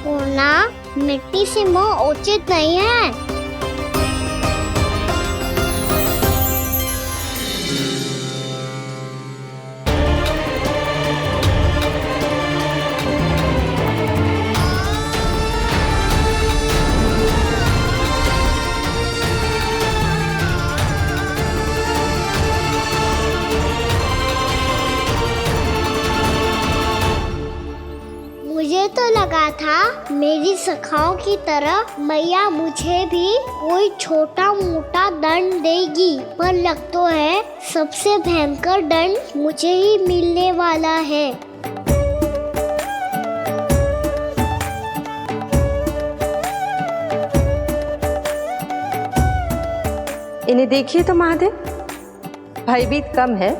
पूर्णा, मिट्टी से मुंह उचित नहीं है। मुझे तो लगा था मेरी सखाओं की तरह मैया मुझे भी कोई छोटा मोटा दंड देगी, पर लग तो है सबसे भयंकर दंड मुझे ही मिलने वाला है। इन्हें देखिए तो महादेव, भयभीत कम है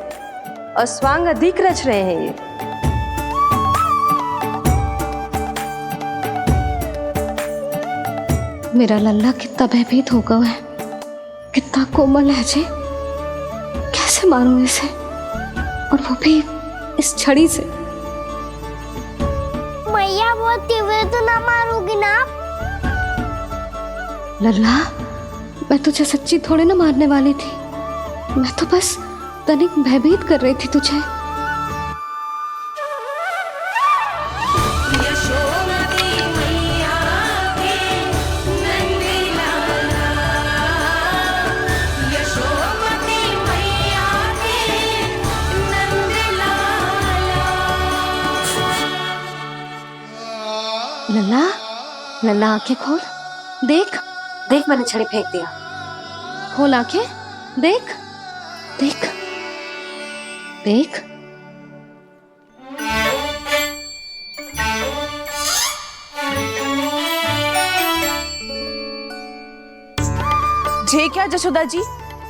और स्वांग अधिक रच रहे हैं ये। मेरा लल्ला कितना भयभीत होगा है, कितना कोमल है जी। कैसे मारूं इसे, और वो भी इस छड़ी से। मैया बहुत तीव्र तो ना मारोगी ना? लल्ला, मैं तुझे सच्ची थोड़ी ना मारने वाली थी, मैं तो बस तनिक भयभीत कर रही थी तुझे। लल्ला, लल्ला आंखें खोल, देख देख, मैंने छड़ी फेंक दिया। खोल आंखें, देख देख देख। जे क्या जशोदा जी,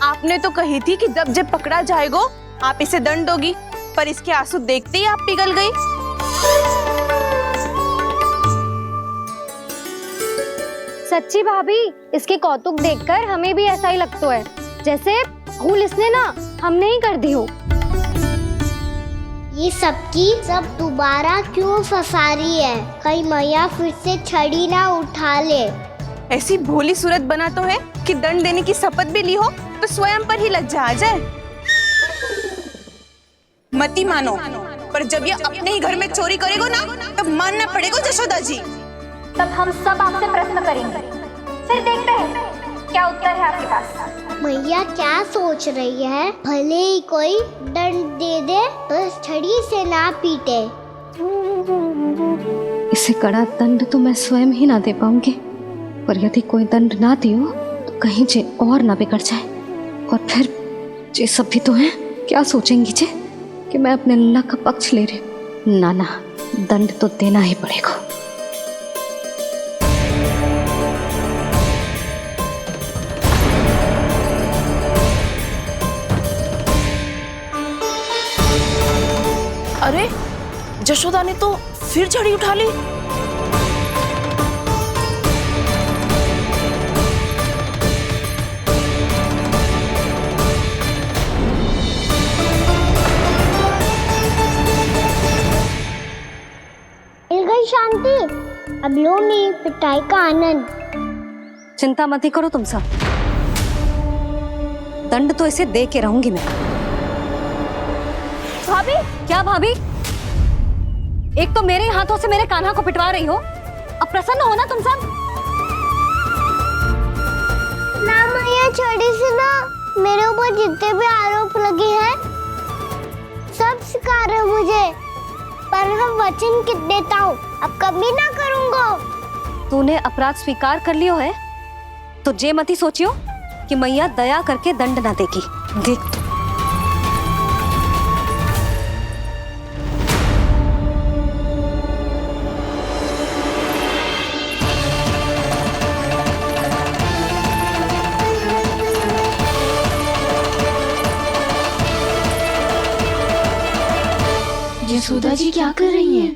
आपने तो कही थी कि जब पकड़ा जाएगा आप इसे दंड दोगी, पर इसके आंसू देखते ही आप पिघल गई। सच्ची भाभी, इसके कौतुक देखकर हमें भी ऐसा ही लगता है, जैसे भूल इसने ना हमने ही कर दी हो। ये सबकी सब दोबारा क्यों फंसा रही है? कहीं मैया फिर से छड़ी ना उठा ले। ऐसी भोली सूरत बना तो है कि दंड देने की शपथ भी ली हो तो स्वयं पर ही लज्जा आ जाए। मती मानो, पर जब ये अपने ही घर में चोरी करेगा ना, तब मानना पड़ेगा जशोदा जी। तब हम सब आपसे प्रश्न करेंगे, फिर देखते हैं क्या उत्तर है आपके पास। मैया क्या सोच रही है? भले ही कोई दंड दे दे तो छड़ी से ना पीटे। इसे कड़ा दंड तो मैं स्वयं ही ना दे पाऊंगी, पर यदि कोई दंड ना दियो तो कहीं जे और ना बिगड़ जाए, और फिर जे सब भी तो हैं, क्या सोचेंगी जे कि मैं अपने लल्ला का पक्ष ले रही हूँ। ना ना, दंड तो देना ही पड़ेगा। अरे, जशोदा ने तो फिर छड़ी उठा ली। मिल गई शांति, अब लो नहीं पिटाई का आनंद। चिंता मत ही करो तुम सब, दंड तो इसे दे के रहूंगी मैं। भाभी, क्या भाभी? एक तो मेरे हाथों से मेरे कान्हा को पिटवा रही हो, अब प्रसन्न हो ना तुम सब? ना मैया, छड़ी से ना मेरे ऊपर जितने भी आरोप लगे हैं सब स्वीकार है मुझे, पर हम वचन कित देता हूँ, अब कभी ना करूँगा। तूने अपराध स्वीकार कर लियो है तो जे मती सोचियो कि मैया दया करके दंड ना देगी। देख यशोदा जी क्या कर रही हैं?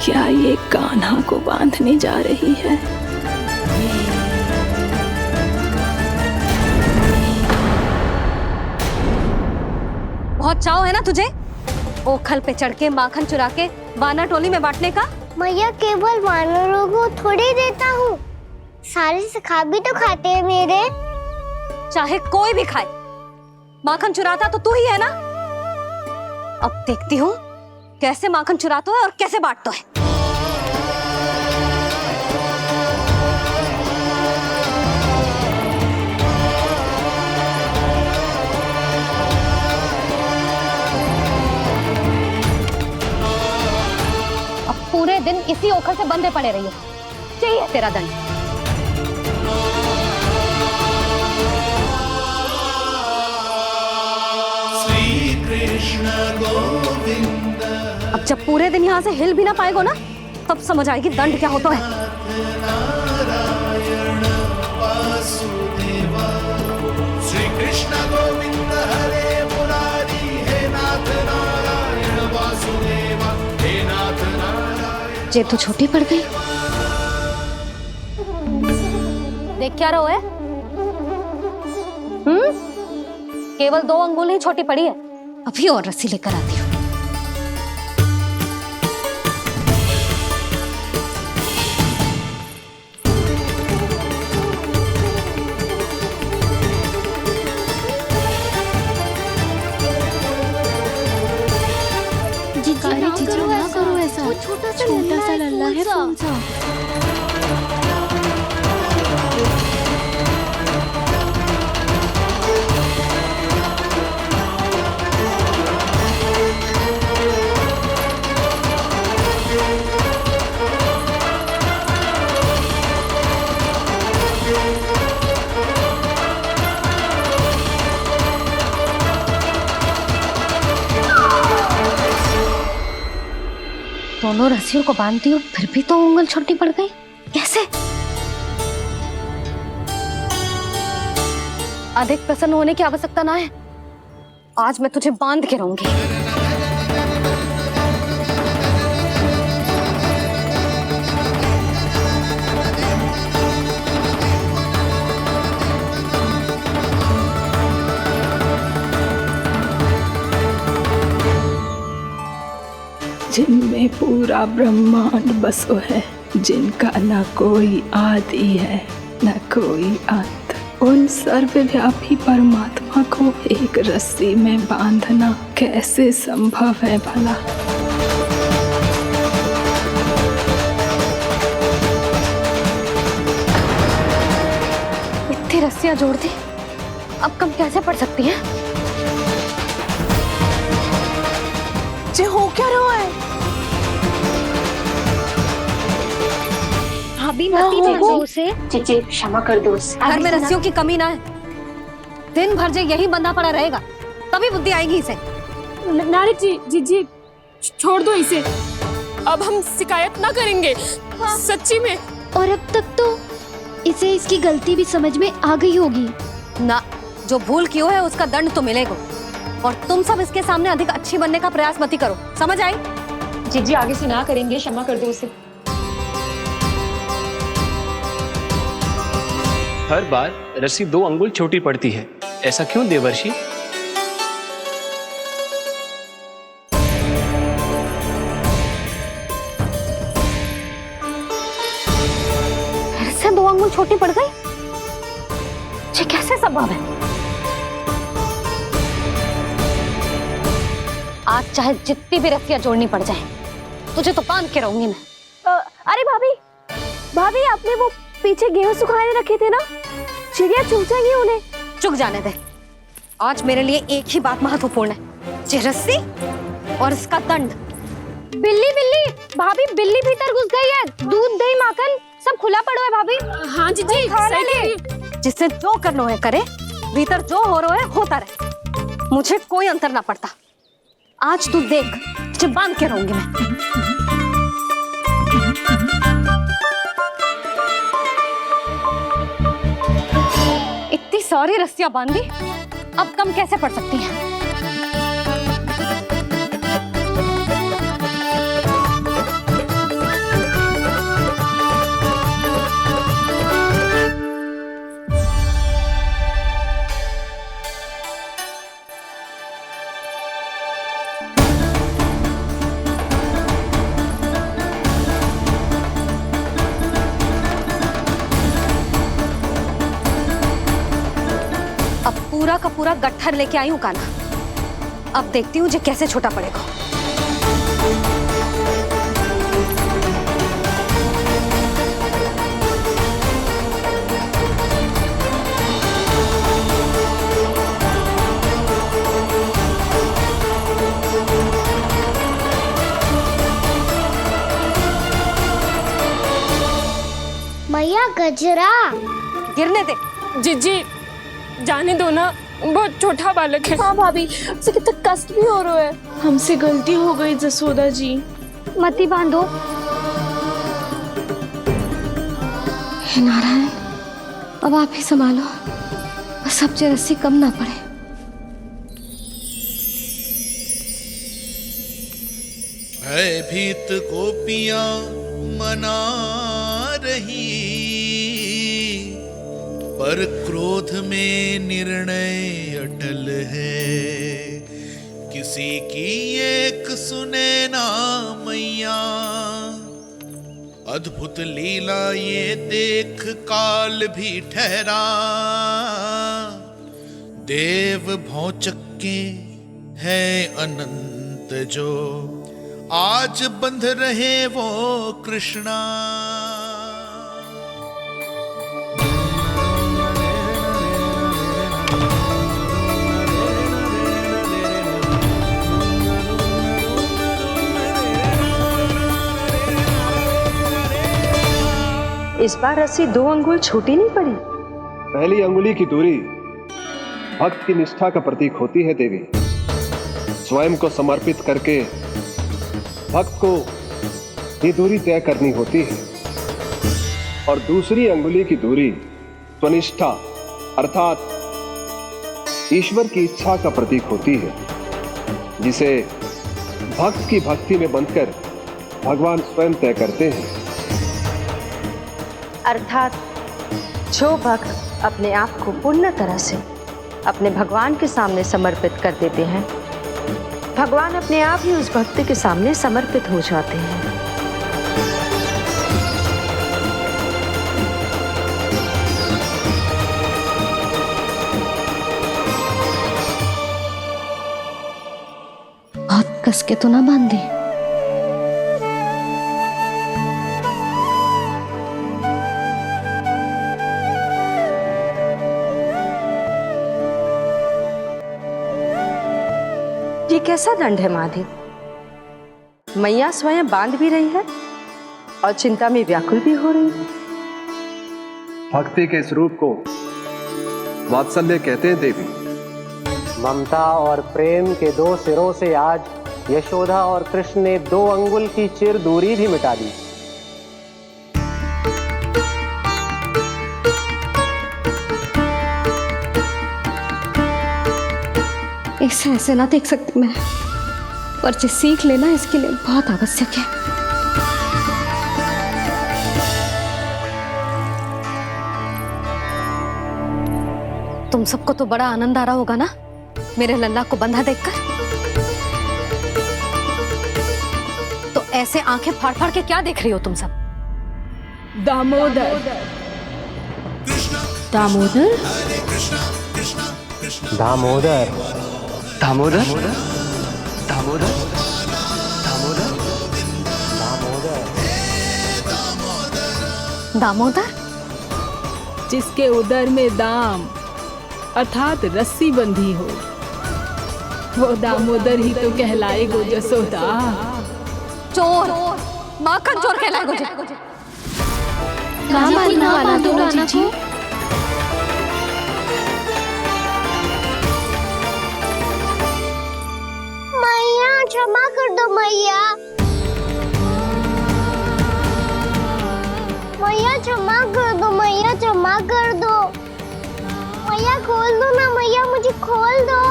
क्या ये कान्हा को बांधने जा रही है? बहुत चाव है ना तुझे ओखल पे चढ़ के माखन चुरा के बाना टोली में बांटने का? मैया केवल वानरों को थोड़ी देता हूँ, सारे सखा भी तो खाते हैं मेरे। चाहे कोई भी खाए, माखन चुराता तो तू ही है ना। अब देखती हूँ कैसे माखन चुराता है और कैसे बांटता है। अब पूरे दिन इसी ओखर से बंधे पड़े रहिए। चाहिए तेरा दंड। अब जब पूरे दिन यहाँ से हिल भी ना पाएगो ना, तब समझ आएगी दंड क्या होता है। श्री कृष्ण गोविंद हरे मुरारी, हे नाथ नारायण वासुदेव, हे नाथ नारायण। जे तो छोटी पड़ गई। देख क्या रहो है? केवल 2 अंगुल ही छोटी पड़ी है। अभी और रस्सी लेकर आती हूँ। जीजू ना करो ऐसा, छोटा सा लल्ला है कौन सा। दोनों रस्सियों को बांधती हूँ, फिर भी तो उंगल छोटी पड़ गई। कैसे? अधिक प्रसन्न होने की आवश्यकता ना है। आज मैं तुझे बांध के रहूंगी। जिनमें पूरा ब्रह्मांड बसो है, जिनका न कोई आदि है न कोई अंत, उन सर्वव्यापी परमात्मा को एक रस्सी में बांधना कैसे संभव है भला। इतनी रस्सियां जोड़ दी, अब कम कैसे पड़ सकती हैं? जे हो क्या रहा है? भाभी मत दो उसे। जीजी क्षमा कर दो उसे। घर में रस्सियों की कमी ना है। दिन भर जे यही बंधा पड़ा रहेगा, तभी बुद्धि आएगी इसे। नारी जी छोड़ दो इसे। अब हम शिकायत ना करेंगे, सच्ची में। और अब तक तो इसे इसकी गलती भी समझ में आ गई होगी ना। जो भूल क्यों है उसका दंड तो मिलेगा। और तुम सब इसके सामने अधिक अच्छी बनने का प्रयास मत ही करो, समझ आई? जीजी आगे से ना करेंगे, क्षमा कर दो उसे। हर बार रस्सी 2 अंगुल छोटी पड़ती है, ऐसा क्यों देवर्षि? फिर से 2 अंगुल छोटी पड़ गई? ये कैसे संभव है? आज चाहे जितनी भी रस्सियां जोड़नी पड़ जाए, तुझे तो बांध के रहूंगी मैं। अरे भाभी आपने वो पीछे गेहूं सुखाने रखे थे ना, चिड़िया चुग जाएंगी उन्हें। चुक जाने दे। आज मेरे लिए एक ही बात महत्वपूर्ण है, ये रस्सी और इसका दंड। बिल्ली भाभी, बिल्ली भीतर घुस गई है। दूध दही माखन सब खुला पड़ा है भाभी। हाँ जीजी सही कह रही है। जिससे जो करना है करे, भीतर जो हो रहा है होता रहे, मुझे कोई अंतर ना पड़ता। आज तू देख, तुझे बांध के रहूंगी मैं। इतनी सारी रस्सियां बांधी, अब कम कैसे पड़ सकती हैं? पूरा का पूरा गट्ठर लेके आई हूँ कान्हा। अब देखती हूँ जे कैसे छोटा पड़ेगा। मैया गजरा गिरने दे। जीजी जाने दो ना, बहुत छोटा बालक है। हाँ भाभी, उसे कितना कष्ट भी हो रहा है। हमसे गलती हो गई जसोदा जी। मती बांधो। हे नारायण, अब आप ही संभालो, बस अब जे रस्सी कम ना पड़े। भयभीत गोपियां मना रही, पर क्रोध में निर्णय अटल है। किसी की एक सुने ना मैया, अद्भुत लीला ये देख काल भी ठहरा। देव भौचक्के है अनंत जो, आज बंध रहे वो कृष्णा। इस बार रस्सी 2 अंगुल छोटी नहीं पड़ी। पहली अंगुली की दूरी भक्त की निष्ठा का प्रतीक होती है देवी। स्वयं को समर्पित करके भक्त को ये दूरी तय करनी होती है। और दूसरी अंगुली की दूरी स्वनिष्ठा अर्थात ईश्वर की इच्छा का प्रतीक होती है, जिसे भक्त की भक्ति में बंधकर भगवान स्वयं तय करते हैं। अर्थात जो भक्त अपने आप को पूर्ण तरह से अपने भगवान के सामने समर्पित कर देते हैं, भगवान अपने आप ही उस भक्त के सामने समर्पित हो जाते हैं। बहुत कस के तो ना बांध दी। ये कैसा दंड है माधे? मैया स्वयं बांध भी रही है और चिंता में व्याकुल भी हो रही है। भक्ति के स्वरूप को वात्सल्य कहते हैं देवी। ममता और प्रेम के 2 सिरों से आज यशोदा और कृष्ण ने 2 अंगुल की चिर दूरी भी मिटा दी। इसे ऐसे ना देख सकती मैं, पर जो सीख लेना इसके लिए बहुत आवश्यक है। तुम सबको तो बड़ा आनंद आ रहा होगा ना मेरे लल्ला को बंधा देखकर। तो ऐसे आंखें फाड़ फाड़ के क्या देख रही हो तुम सब? दामोदर। दामोदर? दामोदर। दामोदर दामोदर दामोदर दामोदर, जिसके उदर में दाम अर्थात रस्सी बंधी हो, वो दामोदर ही तो कहलाएगो जसोदा। चोर, माखन चोर कहलाएगो जी। कहाँ बांधना वाला तो जीजी? मैया क्षमा कर दो मैया। मैया क्षमा कर दो, मैया क्षमा कर दो। मैया खोल दो ना मैया, मुझे खोल दो।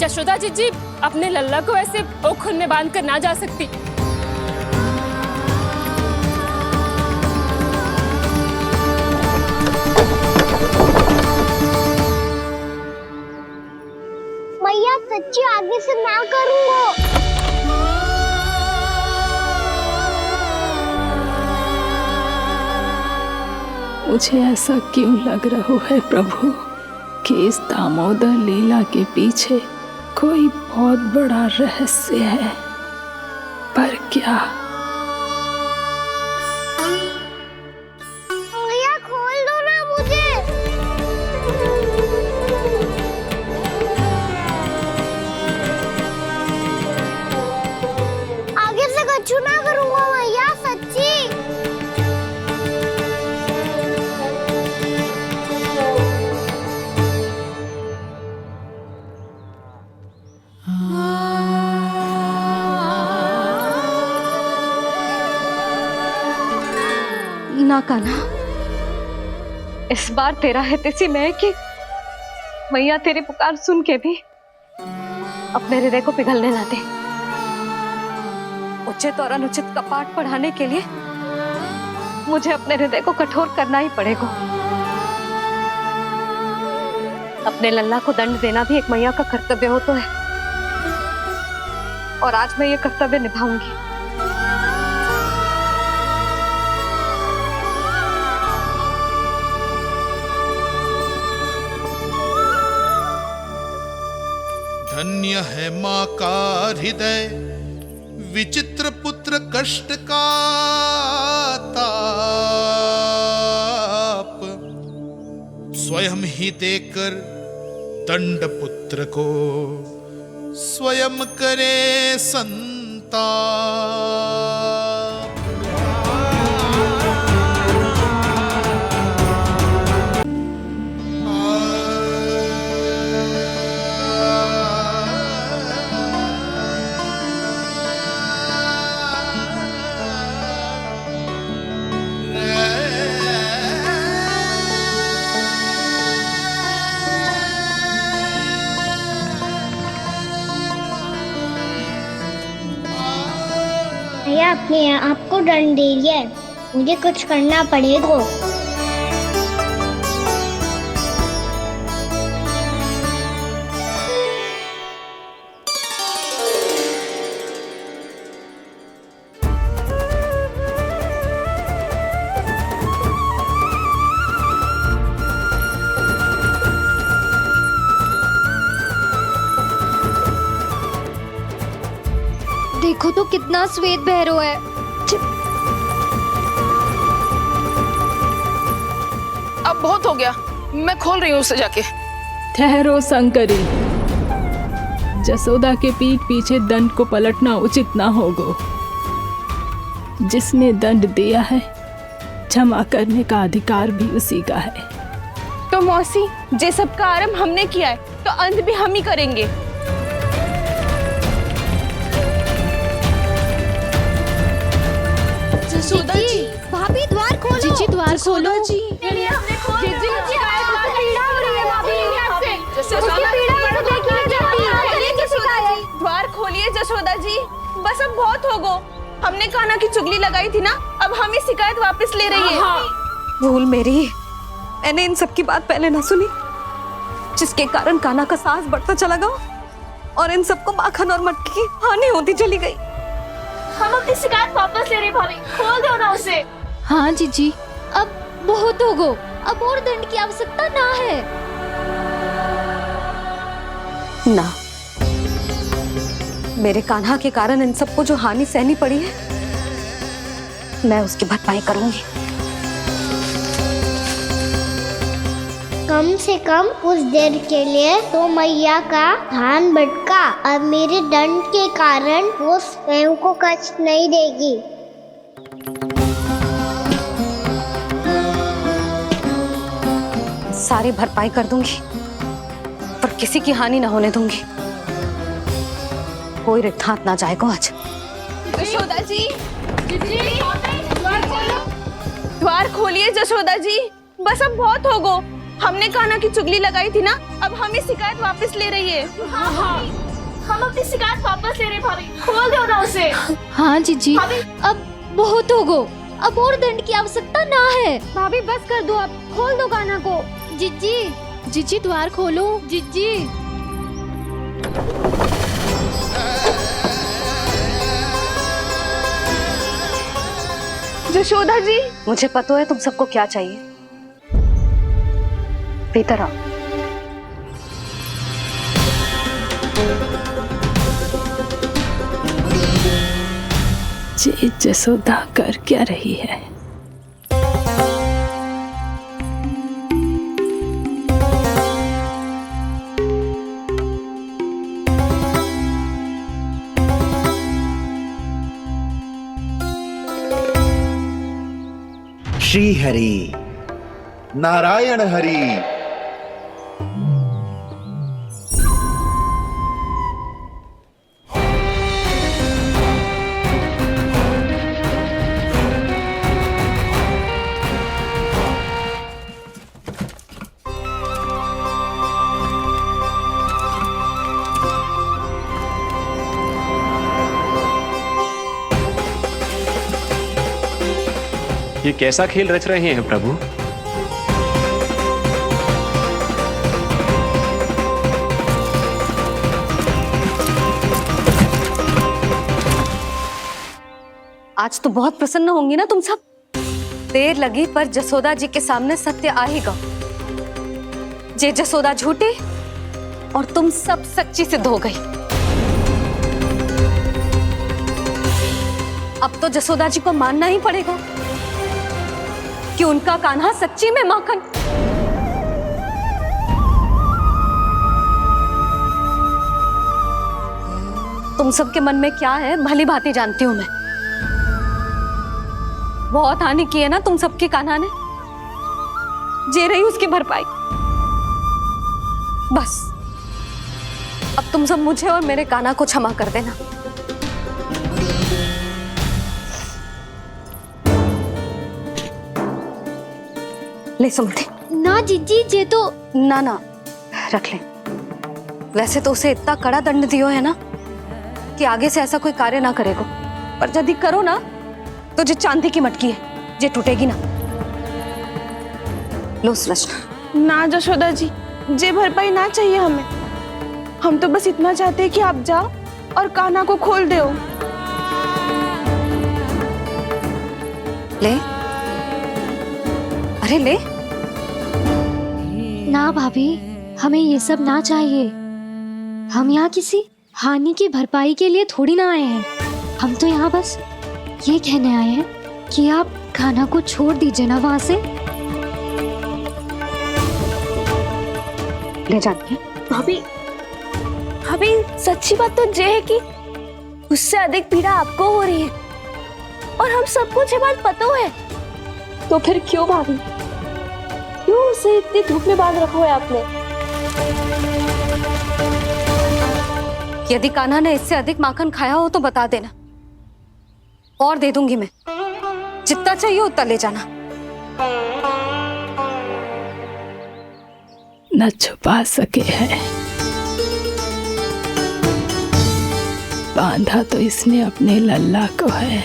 यशोदा जीजी अपने लल्ला को ऐसे ओखुन में बांध कर ना जा सकती। मैया सच्ची आगे से ना करूँगा। मुझे ऐसा क्यों लग रहा है प्रभु कि इस दामोदर लीला के पीछे कोई बहुत बड़ा रहस्य है, पर क्या? भैया खोल दो ना मुझे। आगे से कछु ना करूंगा भैया, सच्ची। ना कान्हा, इस बार तेरा हितैषी मैं कि मैया तेरी पुकार सुन के भी अपने हृदय को पिघलने ना दे। उचित और अनुचित कपाट पढ़ाने के लिए मुझे अपने हृदय को कठोर करना ही पड़ेगा। अपने लल्ला को दंड देना भी एक मैया का कर्तव्य हो तो है, और आज मैं ये कर्तव्य निभाऊंगी। धन्य है माँ का हृदय, विचित्र पुत्र कष्ट का ताप, स्वयं ही देकर दंड पुत्र को स्वयं करे संताप। भैया अपने आप को दंड दे दिया है, मुझे कुछ करना पड़ेगा। देखो तो कितना श्वेत भैरव है। अब बहुत हो गया, मैं खोल रही हूँ उसे जाके। ठहरो शंकरी, जसोदा के पीठ पीछे दंड को पलटना उचित ना होगा। जिसने दंड दिया है, क्षमा करने का अधिकार भी उसी का है। तो मौसी, जे सब का आरंभ हमने किया है, तो अंत भी हम ही करेंगे। जसोदा जी, भाभी द्वार खोलो। जीजी द्वार खोलो। जी द्वार खोलिए जसोदा जी, बस अब बहुत हो गो। हमने कान्हा की चुगली लगाई थी ना, अब हम ये शिकायत वापस ले रही है। भूल मेरी, मैंने इन सब की बात पहले ना सुनी, जिसके कारण कान्हा का साहस बढ़ता चला गया और इन सबको माखन और मटकी की हानि होती चली गई। हम अपनी शिकायत वापस ले रहे भाभी, खोल दो ना उसे। हाँ जीजी, अब बहुत हो गो, अब और दंड की आवश्यकता ना है। ना, मेरे कान्हा के कारण इन सबको जो हानि सहनी पड़ी है, मैं उसकी भरपाई करूंगी। कम से कम कुछ देर के लिए तो मैया का ध्यान भटका, अब मेरे दंड के कारण वो स्वयं को कष्ट नहीं देगी। सारी भरपाई कर दूंगी, पर किसी की हानि न होने दूंगी। कोई रिक्त हाथ ना जाएगा आज। जसोदा जी, द्वार खोलिए जसोदा जी, बस अब बहुत हो गो। हमने कान्हा की चुगली लगाई थी ना, अब हम ये शिकायत वापस ले रही है। हम अपनी शिकायत वापस ले रहे भाभी, खोल दो ना उसे। हाँ जीजी, अब बहुत हो गो, अब और दंड की आवश्यकता ना है। भाभी बस कर दो, अब खोल दो कान्हा को। जीजी, जीजी द्वार खोलो। जीजी, जसोदा जी, मुझे पता है तुम सबको क्या चाहिए। भीतर आओ। ये जसोदा कर क्या रही है? श्री हरि, नारायण हरि। ये कैसा खेल रच रहे हैं प्रभु? आज तो बहुत प्रसन्न होंगी ना तुम सब। देर लगी पर जसोदा जी के सामने सत्य आएगा। जे जसोदा झूठी और तुम सब सच्ची सिद्ध हो गई। अब तो जसोदा जी को मानना ही पड़ेगा कि उनका कान्हा सच्ची में माखन। तुम सबके मन में क्या है भली भांति जानती हूं मैं। बहुत हानि की है ना तुम सबके कान्हा ने। जे रही उसकी भरपाई। बस अब तुम सब मुझे और मेरे कान्हा को क्षमा कर देना। ले सुमति। ना जीजी, जे तो ना ना रख ले। वैसे तो उसे इतना कड़ा दंड दियो है ना कि आगे से ऐसा कोई कार्य ना करेगा। पर यदि करो ना तो जो चांदी की मटकी है जे टूटेगी ना। लो सृष्टि। ना जशोदा जी, जे भरपाई ना चाहिए हमें। हम तो बस इतना चाहते हैं कि आप जाओ और कान्हा को खोल दो। ले, अरे ले। ना भाभी, हमें ये सब ना चाहिए। हम यहाँ किसी हानि की भरपाई के लिए थोड़ी ना आए हैं। हम तो यहाँ बस ये कहने आए हैं कि आप कान्हा को छोड़ दीजिए ना वहां से। ले जाती है। भाभी, भाभी सच्ची बात तो ये है कि उससे अधिक पीड़ा आपको हो रही है और हम सबको ये बात पता है। तो फिर क्यों भाभी, क्यों उसे इतनी धूप में बांध रखा है आपने? यदि कान्हा ने इससे अधिक माखन खाया हो तो बता देना और दे दूंगी मैं। जितना चाहिए उतना ले जाना। न छुपा सके है। बांधा तो इसने अपने लल्ला को है,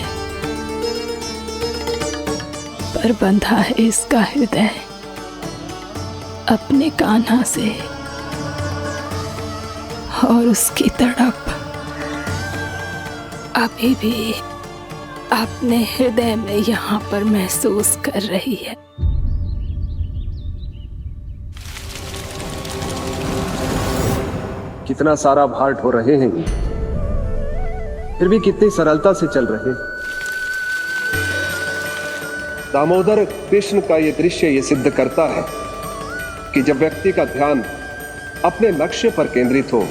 पर बंधा है इसका हृदय अपने कान्हा से। और उसकी तड़प अभी भी अपने हृदय में यहाँ पर महसूस कर रही है। कितना सारा भार ढो रहे हैं, फिर भी कितनी सरलता से चल रहे हैं। दामोदर कृष्ण का ये दृश्य ये सिद्ध करता है कि जब व्यक्ति का ध्यान अपने लक्ष्य पर केंद्रित हो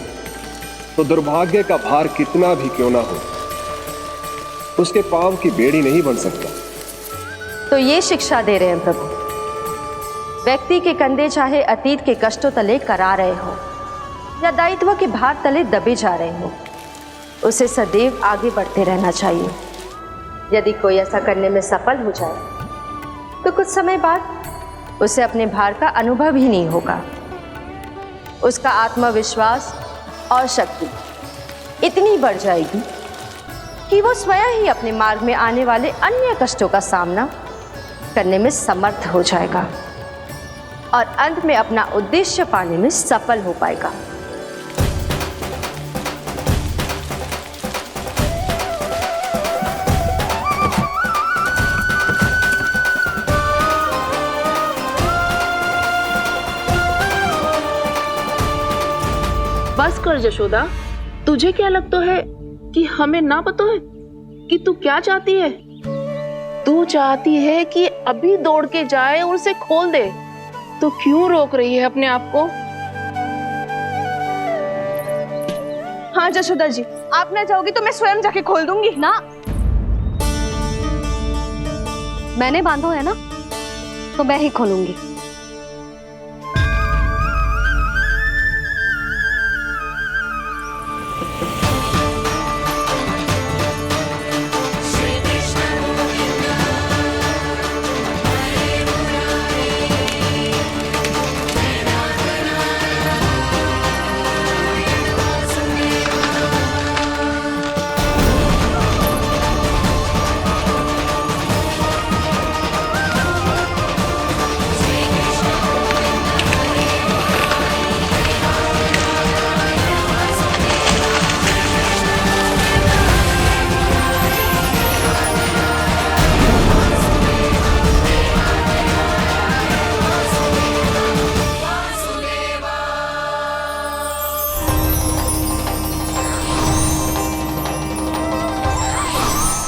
तो दुर्भाग्य का भार कितना भी क्यों ना हो, उसके पांव की बेड़ी नहीं बन सकता। तो ये शिक्षा दे रहे हैं प्रभु। व्यक्ति के कंधे चाहे अतीत के कष्टों तले करा रहे हो या दायित्व के भार तले दबे जा रहे हो, उसे सदैव आगे बढ़ते रहना चाहिए। यदि कोई ऐसा करने में सफल हो जाए तो कुछ समय बाद उसे अपने भार का अनुभव ही नहीं होगा। उसका आत्मविश्वास और शक्ति इतनी बढ़ जाएगी कि वो स्वयं ही अपने मार्ग में आने वाले अन्य कष्टों का सामना करने में समर्थ हो जाएगा और अंत में अपना उद्देश्य पाने में सफल हो पाएगा। बस कर जशोदा, तुझे क्या लगता है कि हमें ना पता है कि तू क्या चाहती है? तू चाहती है कि अभी दौड़ के जाए और उसे खोल दे, तो क्यों रोक रही है अपने आप को? हाँ जशोदा जी, आप ना चाहोगी तो मैं स्वयं जाके खोल दूंगी। ना, मैंने बांधो है ना, तो मैं ही खोलूंगी।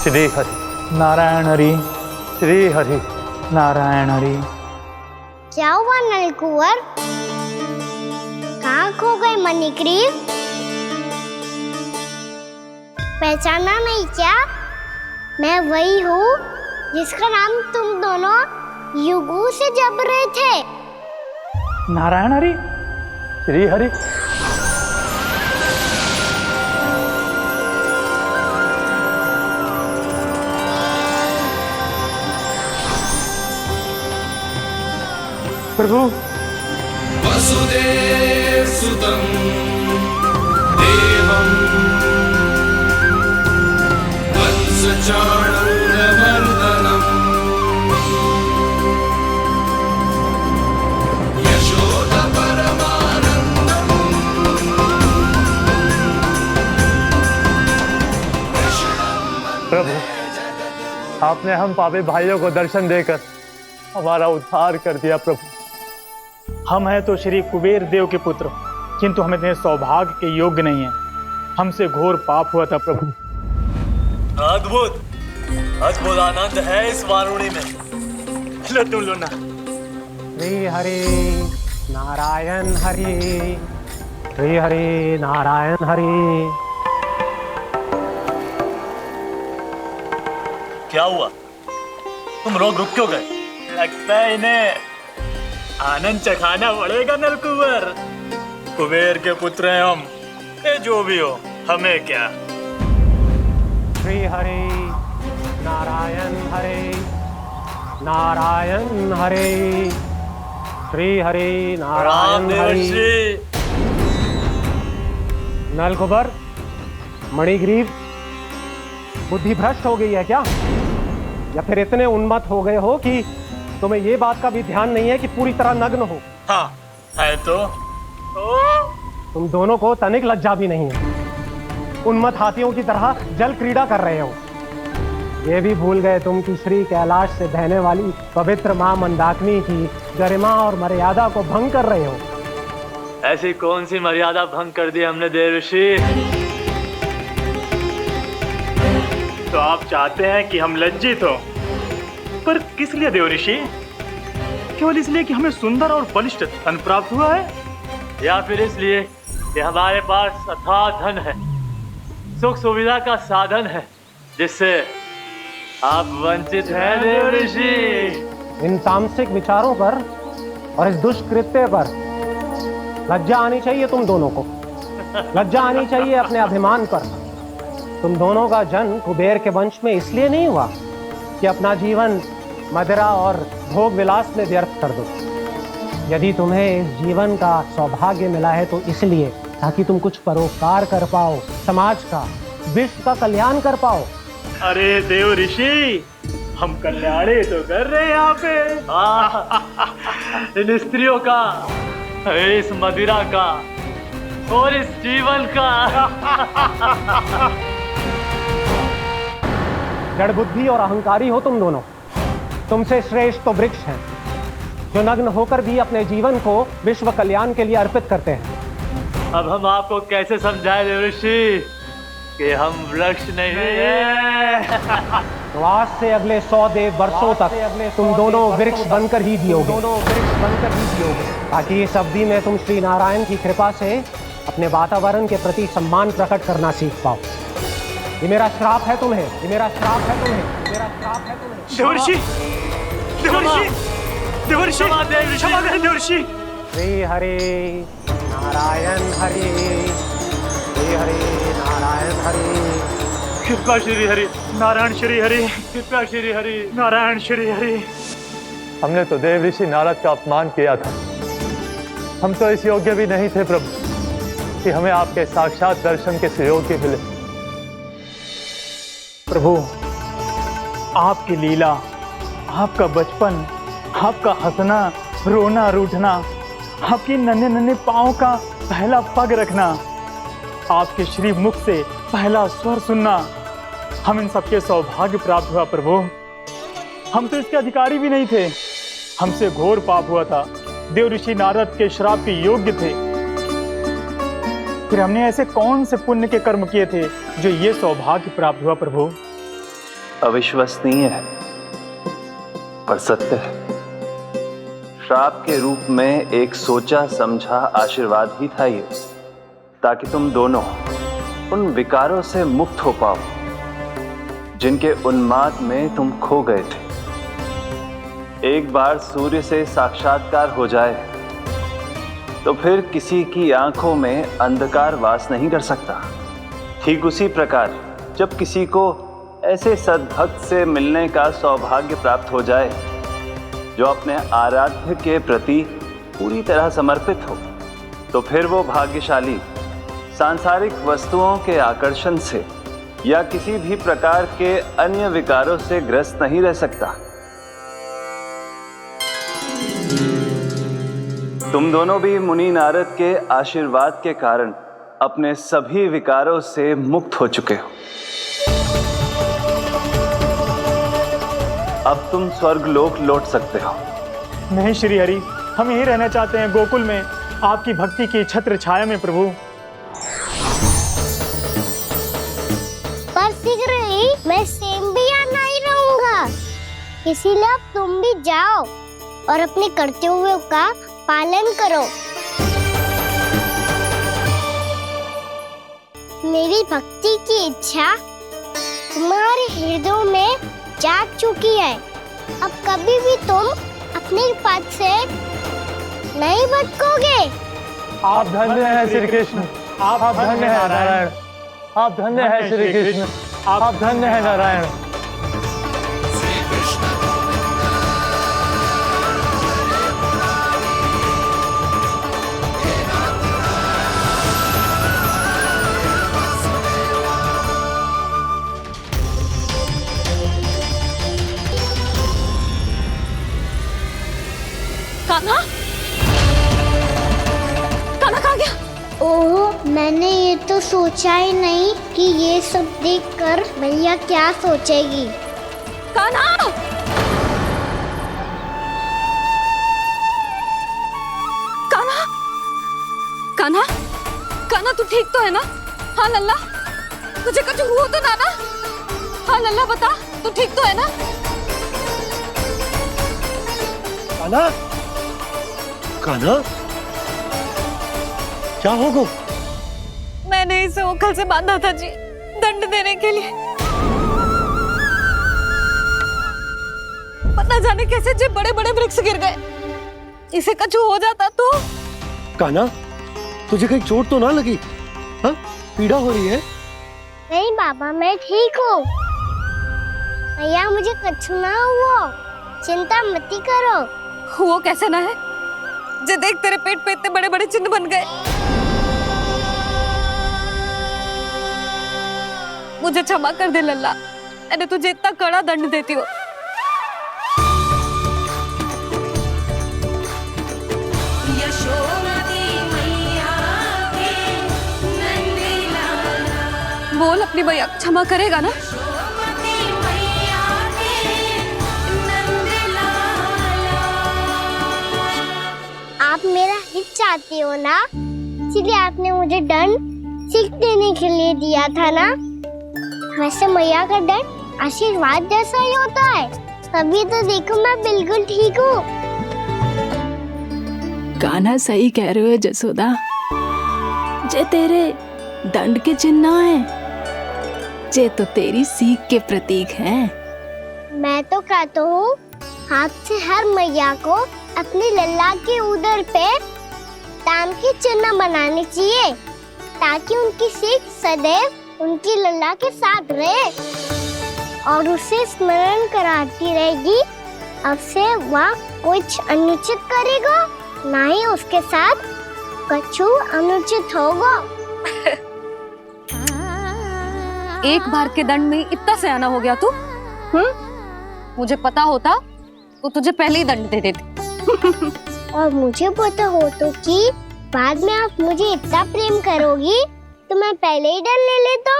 श्री हरि नारायण हरि, श्री हरि नारायण हरि। क्या हुआ नलकुंवर? कहाँ खो गए मणिग्रीव? पहचाना नहीं क्या? मैं वही हूँ जिसका नाम तुम दोनों युगों से जप रहे थे। नारायण हरि, श्री हरि। प्रभु, वसुदेव सुतं देवं वंशचाणूरमर्दनम् यशोदा परमानंदम्। प्रभु, आपने हम पापी भाइयों को दर्शन देकर हमारा उद्धार कर दिया। प्रभु, हम हैं तो श्री कुबेर देव के पुत्र, किंतु हम इतने सौभाग्य के योग्य नहीं हैं। हमसे घोर पाप हुआ था प्रभु। अद्भुत अद्भुत आनंद है इस वारुणी में। लो तुम लो ना। श्री हरि नारायण हरि, श्री हरि नारायण हरि। क्या हुआ? तुम रोक रुक क्यों गए? लगता है इन्हें आनंद चखाना पड़ेगा नलकुंवर। कुबेर के पुत्र हैं हम, जो भी हो हमें क्या। श्री हरि नारायण हरि, नारायण हरि, श्री हरि नारायण हरि। नलकुंवर, मणिग्रीव, बुद्धि भ्रष्ट हो गई है क्या? या फिर इतने उन्मत्त हो गए हो कि तुम्हें ये बात का भी ध्यान नहीं है कि पूरी तरह नग्न हो? हाँ है तो। तुम दोनों को तनिक लज्जा भी नहीं है। उन्मत्त हाथियों की तरह जल क्रीड़ा कर रहे हो। ये भी भूल गए तुम कि श्री कैलाश से बहने वाली पवित्र मां मंदाकिनी की गरिमा और मर्यादा को भंग कर रहे हो। ऐसी कौन सी मर्यादा भंग कर दी हमने देव ऋषि? तो आप चाहते हैं कि हम लज्जित हो, पर किस लिए देव ऋषि? केवल इसलिए कि हमें सुंदर और बलिष्ठ धन प्राप्त हुआ है, या फिर इसलिए कि हमारे पास अथाह धन है, सुख सुविधा का साधन है, जिससे आप वंचित हैं देव ऋषि? इन तामसिक विचारों पर और इस दुष्कृत्य पर लज्जा आनी चाहिए तुम दोनों को। लज्जा आनी चाहिए अपने अभिमान पर। तुम दोनों का जन्म कुबेर के वंश में इसलिए नहीं हुआ कि अपना जीवन मदिरा और भोग विलास में व्यर्थ कर दो। यदि तुम्हें इस जीवन का सौभाग्य मिला है तो इसलिए ताकि तुम कुछ परोपकार कर पाओ, समाज का, विश्व का कल्याण कर पाओ। अरे देव ऋषि, हम कल्याण ही तो कर रहे हैं यहाँ पे। इन स्त्रियों का, इस मदिरा का और इस जीवन का। जड़ बुद्धि और अहंकारी हो तुम दोनों। तुमसे श्रेष्ठ तो वृक्ष हैं, जो नग्न होकर भी अपने जीवन को विश्व कल्याण के लिए अर्पित करते हैं। अब हम आपको कैसे समझाएं देवर्षि कि हम वृक्ष नहीं हैं। तो आज से अगले 100 देव वर्षों तक तुम दोनों वृक्ष बनकर ही जियोगे, ताकि इस अवधि में तुम श्री नारायण की कृपा से अपने वातावरण के प्रति सम्मान प्रकट करना सीख पाओ। ये मेरा श्राप है तुम्हें, ये मेरा श्राप है तुम्हें, मेरा श्राप है तुम्हें। देवर्षि, देवर्षि, देवर्षि, क्षमा करें देवर्षि। श्री हरि नारायण हरि, श्री हरि नारायण हरि, कृपा श्री हरि नारायण श्री हरि, कृपा श्री हरि नारायण श्री हरि। हमने तो देव ऋषि नारद का अपमान किया था। हम तो इस योग्य भी नहीं थे प्रभु कि हमें आपके साक्षात दर्शन के सहयोग मिले। प्रभु, आपकी लीला, आपका बचपन, आपका हंसना, रोना, रूठना, आपकी नन्हे नन्हे पाँव का पहला पग रखना, आपके श्री मुख से पहला स्वर सुनना, हम इन सबके सौभाग्य प्राप्त हुआ प्रभु। हम तो इसके अधिकारी भी नहीं थे। हमसे घोर पाप हुआ था, देव ऋषि नारद के श्राप के योग्य थे। फिर हमने ऐसे कौन से पुण्य के कर्म किए थे जो ये सौभाग्य प्राप्त हुआ प्रभु? अविश्वसनीय है पर सत्य है। श्राप के रूप में एक सोचा समझा आशीर्वाद ही था ये, ताकि तुम दोनों उन विकारों से मुक्त हो पाओ जिनके उन्माद में तुम खो गए थे। एक बार सूर्य से साक्षात्कार हो जाए तो फिर किसी की आंखों में अंधकार वास नहीं कर सकता। ठीक उसी प्रकार जब किसी को ऐसे सद्भक्त से मिलने का सौभाग्य प्राप्त हो जाए जो अपने आराध्य के प्रति पूरी तरह समर्पित हो, तो फिर वो भाग्यशाली सांसारिक वस्तुओं के आकर्षण से या किसी भी प्रकार के अन्य विकारों से ग्रस्त नहीं रह सकता। तुम दोनों भी मुनि नारद के आशीर्वाद के कारण अपने सभी विकारों से मुक्त हो चुके हो। अब तुम स्वर्गलोक लौट सकते हो। नहीं श्री हरि, हम यहीं रहना चाहते हैं, गोकुल में आपकी भक्ति की छत्र छाया में प्रभु। पर शीघ्र ही मैं सेम्बिया नहीं रहूंगा, इसीलिए अब तुम भी जाओ और अपने कर्तव्यों का पालन करो। मेरी भक्ति की इच्छा तुम्हारे हृदय में जाग चुकी है। अब कभी भी तुम अपने पद से नहीं भटकोगे। आप धन्य हैं श्री कृष्ण, आप धन्य हैं नारायण, आप धन्य हैं श्री कृष्ण, आप धन्य हैं नारायण। कान्हा, कान्हा कहाँ गया? ओह, मैंने ये तो सोचा ही नहीं कि ये सब देखकर भैया क्या सोचेगी। कान्हा! कान्हा! कान्हा! कान्हा तू ठीक तो है ना? हाँ लल्ला, तुझे कुछ हुआ तो ना? हाँ लल्ला बता, तू ठीक तो है ना? कान्हा, कान्हा, क्या होगा? मैंने इसे ओखल से बांधा था जी, दंड देने के लिए। पता जाने कैसे जे बड़े बड़े वृक्ष गिर गए। इसे कुछ हो जाता तो? कान्हा, तुझे कहीं चोट तो ना लगी? हाँ, पीड़ा हो रही है? नहीं बाबा, मैं ठीक हूँ। भैया मुझे कुछ ना हुआ, चिंता मत करो। वो कैसे ना है? जे देख तेरे पेट पे इतने बड़े बड़े चिन्ह बन गए। मुझे क्षमा कर दे लल्ला, मैंने तुझे इतना कड़ा दंड देती हूँ। बोल अपनी भैया क्षमा करेगा ना? आप मेरा हित चाहते हो ना? इसीलिए आपने मुझे दंड सीख देने के लिए दिया था ना। वैसे मैया का दंड आशीर्वाद जैसा ही होता है, तभी तो देखो मैं बिल्कुल ठीक हूँ। कान्हा सही कह रहे हो जसोदा, जे तेरे दंड के चिन्ह है, जे तो तेरी सीख के प्रतीक हैं। मैं तो कहता हूँ हाथ से हर मैया को अपनी लल्ला के उदर पे ताम के चिन्ह बनाने चाहिए, ताकि उनकी सीख सदैव उनकी लल्ला के साथ रहे और उसे स्मरण कराती रहेगी। अब से वह कुछ अनुचित करेगा, ना ही उसके साथ कछु अनुचित होगा। एक बार के दंड में इतना सयाना हो गया तू? मुझे पता होता तो तुझे पहले ही दंड दे देती। और मुझे पता हो तो कि बाद में आप मुझे इतना प्रेम करोगी तो मैं पहले ही दंड ले लेता।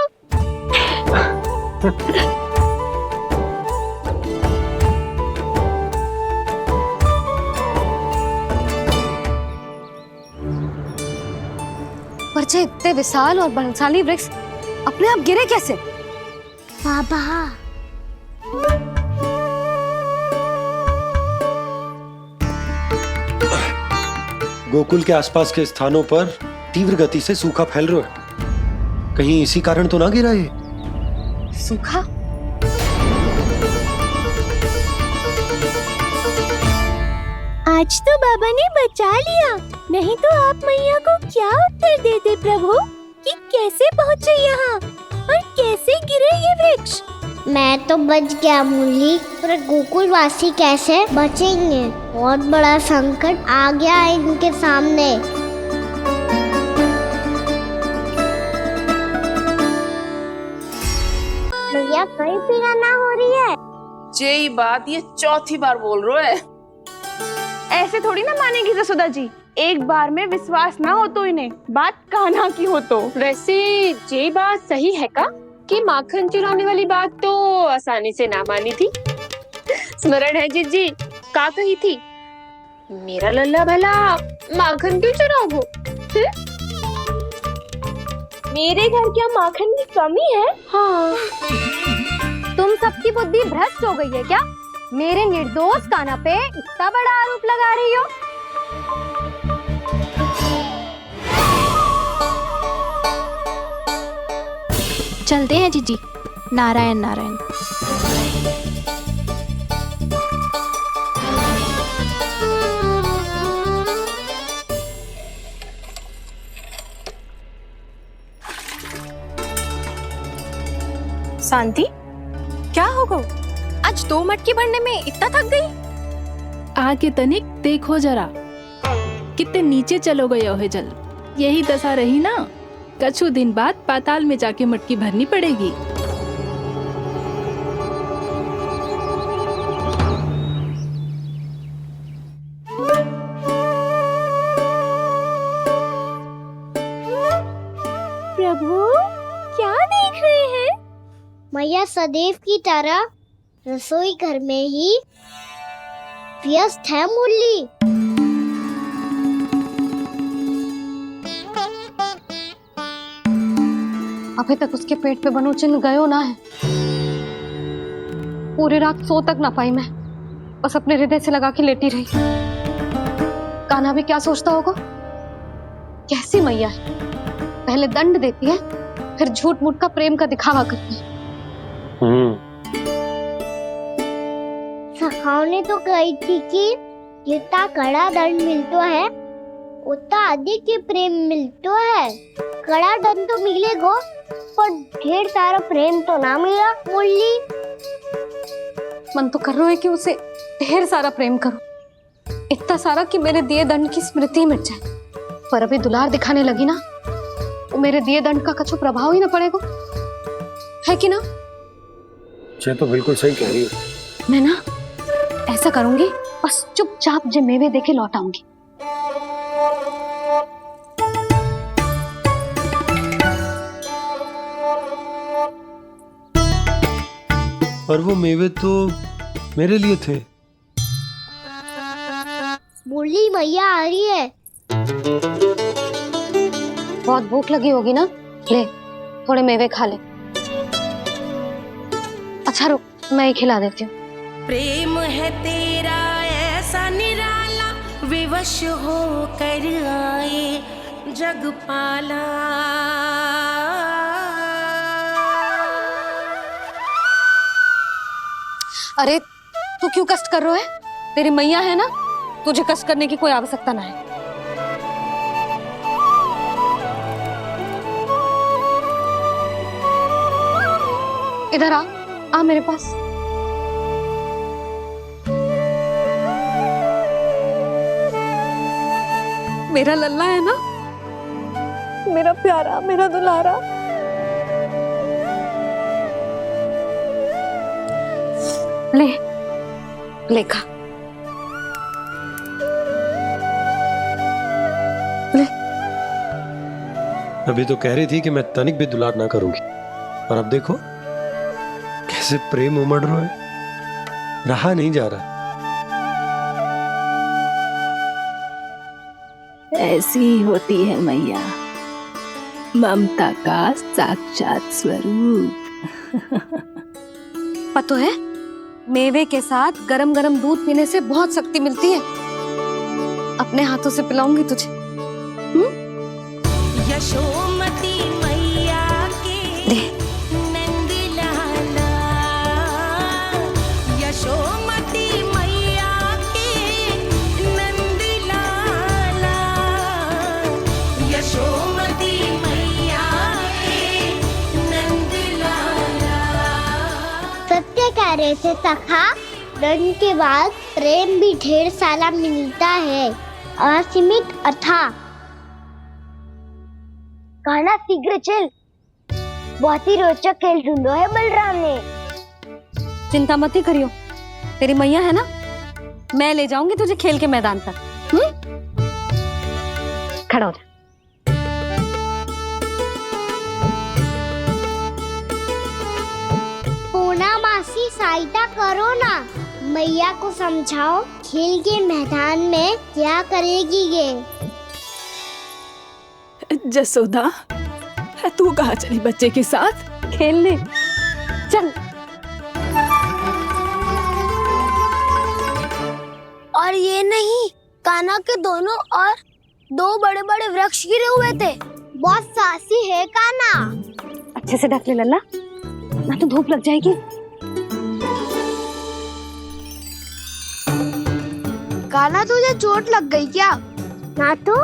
पर जे इतने विशाल और बलशाली वृक्ष अपने आप गिरे कैसे? बाबा, गोकुल के आसपास के स्थानों पर तीव्र गति से सूखा फैल रहा है। कहीं इसी कारण तो ना गिरा ये? सूखा? आज तो बाबा ने बचा लिया, नहीं तो आप मैया को क्या उत्तर देते प्रभु कि कैसे पहुँचे यहाँ और कैसे गिरे ये वृक्ष। मैं तो बच गया मुरली, पर गोकुल वासी कैसे बचेंगे? बहुत बड़ा संकट आ गया है इनके सामने। भैया कहीं पीड़ा ना हो रही है? ये बात ये चौथी बार बोल रहे है। ऐसे थोड़ी ना मानेगी जसोदा जी, एक बार में विश्वास ना हो तो इन्हें बात कान्हा की हो तो। वैसे ये बात सही है का कि माखन चुराने वाली बात तो आसानी से ना मानी थी। स्मरण है जीजी का कही थी, मेरा लल्ला भला माखन क्यों चुराओगे? मेरे घर क्या माखन की कमी है? हाँ, तुम सबकी बुद्धि भ्रष्ट हो गई है क्या? मेरे निर्दोष कान्हा पे इतना बड़ा आरोप लगा रही हो? चलते हैं जीजी। नारायण नारायण। शांति, क्या हो गो? आज 2 मटकी भरने में इतना थक गई? आके तनिक देखो जरा, कितने नीचे चलो गए हो जल। यही दशा रही ना, कछु दिन बाद पाताल में जाके मटकी भरनी पड़ेगी। प्रभु क्या देख रहे हैं? मैया सदैव की तरह रसोई घर में ही व्यस्त है मुरली। अभी तक उसके पेट पे बनो चिन्ह गयो ना है। पूरी रात सो तक ना पाई मैं, बस अपने हृदय से लगा के लेटी रही। कान्हा भी क्या सोचता होगा? कैसी मैया है, पहले दंड देती है, फिर झूठ मूठ का प्रेम का दिखावा करती है। सखाओ ने तो कही थी कि जितना कड़ा दंड मिलता है उतना अधिक ही प्रेम मिलता है। कड़ा दंड तो मिलेगा पर ढेर सारा प्रेम तो ना मिला मुरली। मन तो कर रहा है कि उसे ढेर सारा प्रेम करो, इतना सारा कि मेरे दिए दंड की स्मृति मिट जाए। पर अभी दुलार दिखाने लगी ना, तो मेरे दिए दंड का कछु प्रभाव ही ना पड़ेगा, है कि ना? ये तो बिल्कुल सही कह रही हो। मैं ना ऐसा करूंगी, बस चुपचाप जे मेवे देखे लौट आऊंगी। पर वो मेवे तो मेरे लिए थे। मुरली मैया आ रही है। बहुत भूख लगी होगी ना, ले थोड़े मेवे खा ले। अच्छा रुक, मैं ही खिला देती हूँ। प्रेम है तेरा ऐसा निराला, विवश हो कर आए जग पाला। अरे तू क्यों कष्ट कर रहा है? तेरी मैया है ना, तुझे कष्ट करने की कोई आवश्यकता ना है। इधर आ मेरे पास। मेरा लल्ला है ना, मेरा प्यारा, मेरा दुलारा। ले ले खा, ले। अभी तो कह रही थी कि मैं तनिक भी दुलार ना करूंगी, और अब देखो कैसे प्रेम उमड़ रहा है, रहा नहीं जा रहा। ऐसी ही होती है मैया, ममता का साक्षात स्वरूप। पता है, मेवे के साथ गरम गरम दूध पीने से बहुत शक्ति मिलती है। अपने हाथों से पिलाऊंगी तुझे। यशोमती मैया के नंद लाला, यशोमती मैया के नंद लाला, यशोमती मैया के नंद लाला। सत्य कह रहे थे सखा, दंड के बाद प्रेम भी ढेर सारा मिलता है, असीमित अथाह। कहना शीघ्र चल, बहुत ही रोचक खेल ढूंढो है बलराम ने। चिंता मत ही करियो, तेरी मैया है ना, मैं ले जाऊंगी तुझे खेल के मैदान तक। खड़ा हो जा। पूना मासी सहायता करो ना, मैया को समझाओ खेल के मैदान में क्या करेगी ये। जसोदा, तू कहाँ चली बच्चे के साथ? खेलने चल। और ये नहीं, कान्हा के दोनों और दो बड़े बड़े वृक्ष गिरे हुए थे। बहुत साहसी है कान्हा। अच्छे से ढक ले लल्ला, ना तो धूप लग जाएगी। कान्हा तुझे चोट लग गई क्या? ना तो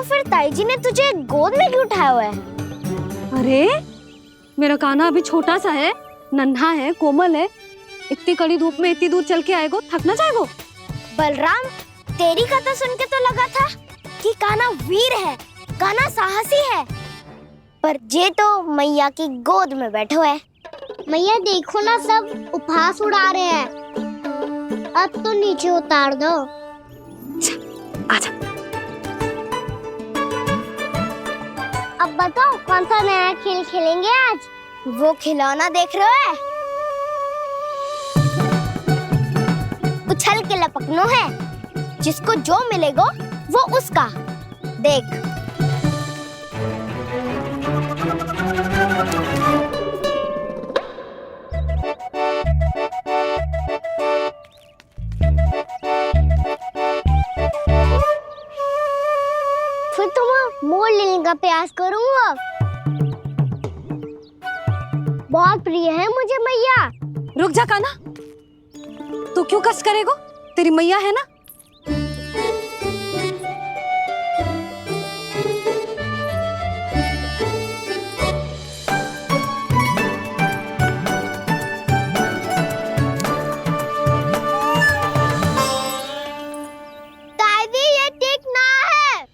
फिर ताई जी ने तुझे गोद में क्यों उठाया हुआ है? अरे मेरा कान्हा अभी छोटा सा है, नन्हा है, कोमल है। इतनी कड़ी धूप में इतनी दूर चल के आएगो, थक ना जाएगो। बलराम, तेरी कथा सुन के तो लगा था कि कान्हा वीर है, कान्हा साहसी है, पर ये तो मैया की गोद में बैठो है। मैया देखो ना, सब उपहास उड़ा रहे हैं। अब तो नीचे उतार दो। आजा। अब बताओ कौन सा नया खेल खेलेंगे आज? वो खिलौना देख रहे हो? उछल के लपकनो है, जिसको जो मिलेगा वो उसका। देख। फिर तुम मोड़ लेने का प्रयास करूंगा। बहुत प्रिय है मुझे मैया। रुक जा कान्हा, तू क्यों कष्ट करेगो? तेरी मैया है ना। दादी ये ठीक ना है।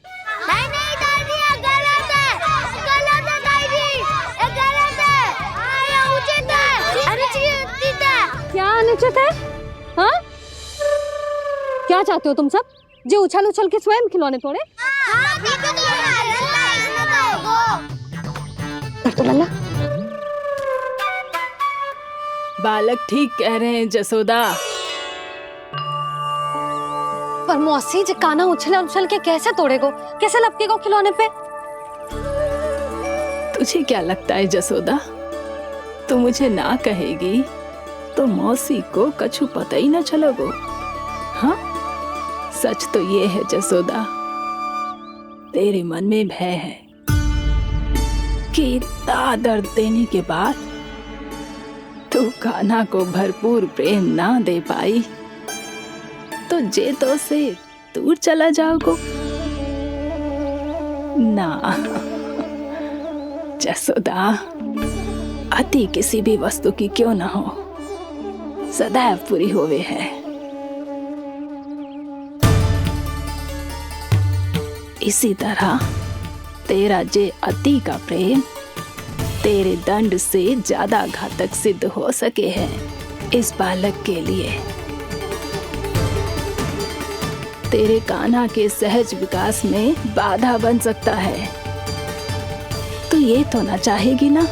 नहीं दादी, ये गलत है, गलत है दादी, ये गलत है। ये उचित है, अनुचित है। क्या अनुचित है? हाँ? क्या चाहते हो तुम सब? जो उछल उछल के स्वयं खिलौने तोड़े? तो लल्ला, बालक ठीक कह रहे हैं जसोदा। पर मौसी, जे कान्हा उछल उछल के कैसे तोड़ेगो, कैसे लपकेगो खिलौने पे? तुझे क्या लगता है जसोदा, तू मुझे ना कहेगी तो मौसी को कछु पता ही ना चलोगो। हाँ, सच तो ये है जसोदा, तेरे मन में भय है कि इतना दर्द देने के बाद तू कान्हा को भरपूर प्रेम ना दे पाई तो जेतो से दूर चला जाओगो ना। जसोदा, अति किसी भी वस्तु की क्यों ना हो, सदैव पूरी होवे है। इसी तरह तेरा जे अति का प्रेम तेरे दंड से ज्यादा घातक सिद्ध हो सके है इस बालक के लिए। तेरे कान्हा के सहज विकास में बाधा बन सकता है। तो ये तो ना चाहेगी ना?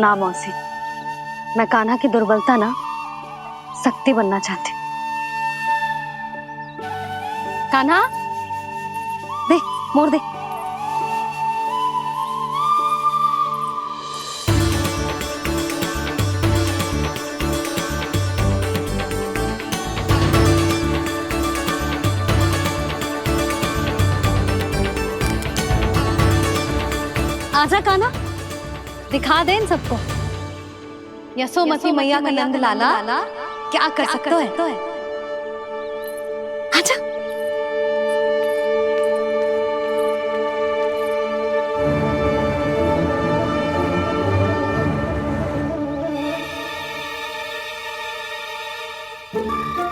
ना मौसी, मैं कान्हा की दुर्बलता ना शक्ति बनना चाहती। कान्हा, दे मोड़ दे। आजा कान्हा, दिखा दे इन सबको यशोमती मैया का नंद लाला क्या कर सकता है। आजा।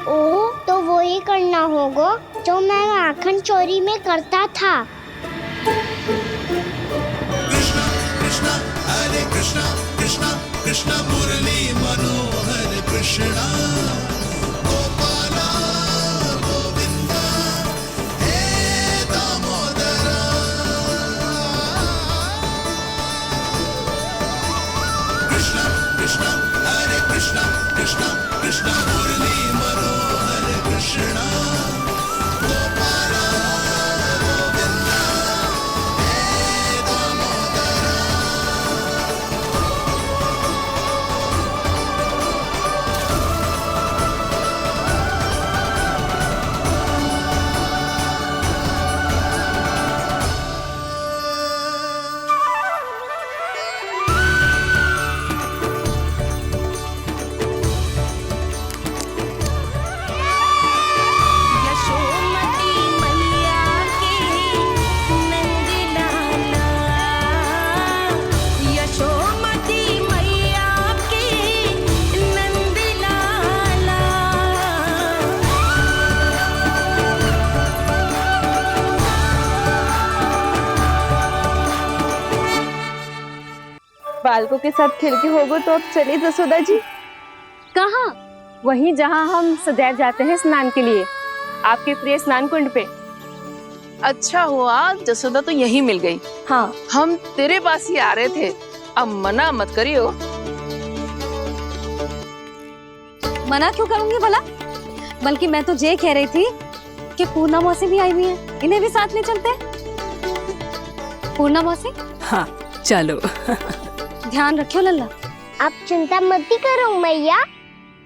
ओ, तो वो ही करना होगा जो मैं माखन चोरी में करता था। हरे कृष्णा कृष्णा कृष्णा मुरली मनोहर कृष्णा गोपाला गोविंदा हे दामोदरा। कृष्णा कृष्णा हरे कृष्णा कृष्णा कृष्णा मुरली मनोहर कृष्णा गोपाला गोविंदा हे दामोदरा। यशोमती मैया के नंद लाला, यशोमती मैया के नंद लाला। बालकों के साथ खेल के होगो तो अब चलिए जसोदा जी। कहाँ? वहीं जहाँ हम सदैव जाते हैं स्नान के लिए, आपके प्रिय स्नान कुंड पे। अच्छा हुआ जसोदा तो यहीं मिल गई। हाँ, हम तेरे पास ही आ रहे थे, अब मना मत करियो। मना क्यों करूंगी भला? बल्कि मैं तो ये कह रही थी कि पूर्णा मौसी भी आई हुई है, इन्हें भी साथ ले चलते हैं। पूर्णा मौसी, हाँ चलो। ध्यान रखियो लल्ला। आप चिंता मत करो मैया,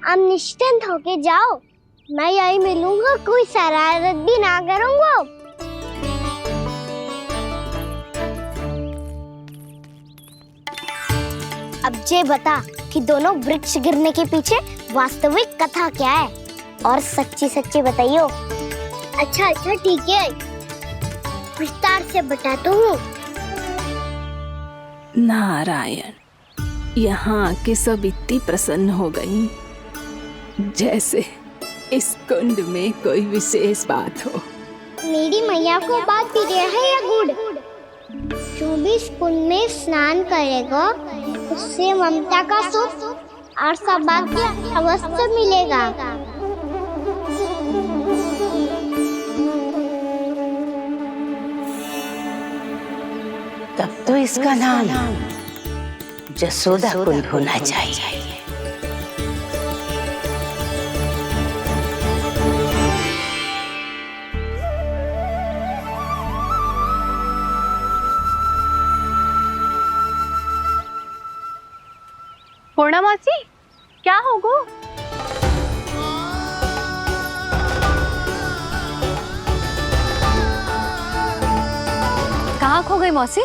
आप निश्चिंत होके जाओ, मैं यही मिलूंगा, कोई शरारत भी ना करूंगा। अब ये बता कि दोनों वृक्ष गिरने के पीछे वास्तविक कथा क्या है, और सच्ची सच्ची बताइयो। अच्छा अच्छा ठीक है, विस्तार से बताता हूँ। नारायण, यहाँ के सब इतनी प्रसन्न हो गई जैसे इस कुंड में कोई विशेष बात हो। मेरी मैया को बात प्रिय है या गुड़? जो भी इस कुंड में स्नान करेगा उससे ममता का सुख और सौभाग्य अवश्य मिलेगा। तब तो इसका नाम जसोदा कुंड होना चाहिए। पूर्णा मासी क्या होगो? कहाँ खो गई मौसी?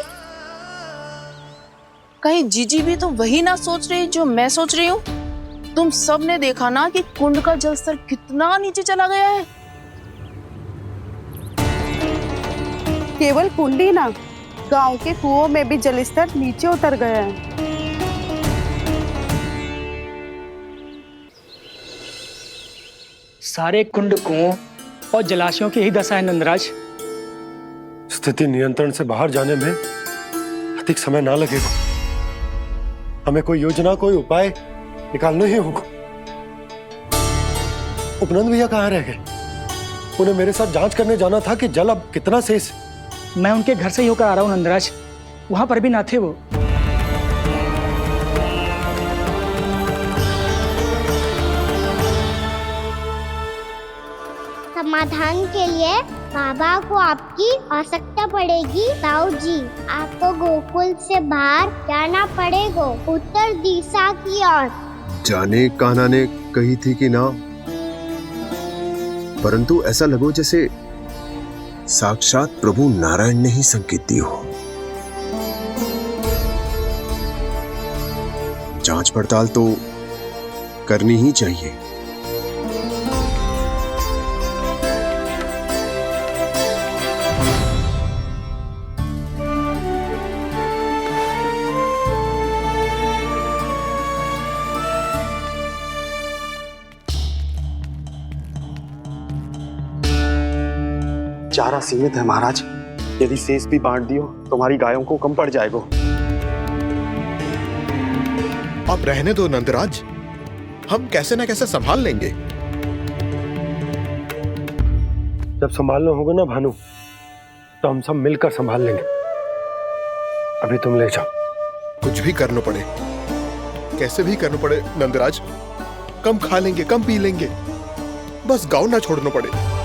कहीं जीजी भी तो वही ना सोच रही जो मैं सोच रही हूँ? तुम सब ने देखा ना कि कुंड का जलस्तर कितना नीचे चला गया है। केवल कुंड ही ना, गांव के कुओं में भी जलस्तर नीचे उतर गया है। सारे कुंड कुओं और जलाशयों की ही दशा है नंदराज। स्थिति नियंत्रण से बाहर जाने में अधिक समय ना लगेगा। हमें कोई योजना, कोई उपाय निकालना ही होगा। उपनंद भैया कहाँ रह गए? उन्हें मेरे साथ जांच करने जाना था कि जल अब कितना शेष। मैं उनके घर से ही होकर आ रहा हूँ नंदराज, वहां पर भी ना थे वो। समाधान के लिए बाबा को आपकी आवश्यकता पड़ेगी। ताऊ जी, आपको गोकुल से बाहर जाना पड़ेगा, उत्तर दिशा की ओर। जाने कान्हा ने कही थी कि ना, परंतु ऐसा लगो जैसे साक्षात प्रभु नारायण ने ही संकेत दी हो। जांच पड़ताल तो करनी ही चाहिए। चारा सीमित है महाराज, यदि शेष भी बांट दियो तो हमारी गायों को कम पड़ जाएगा। अब रहने दो नंदराज, हम कैसे न कैसे संभाल लेंगे। जब संभालना होगा ना भानु, तो हम सब मिलकर संभाल लेंगे। अभी तुम ले जाओ। कुछ भी करना पड़े, कैसे भी करना पड़े नंदराज, कम खा लेंगे, कम पी लेंगे, बस गाँव ना छोड़ना पड़े।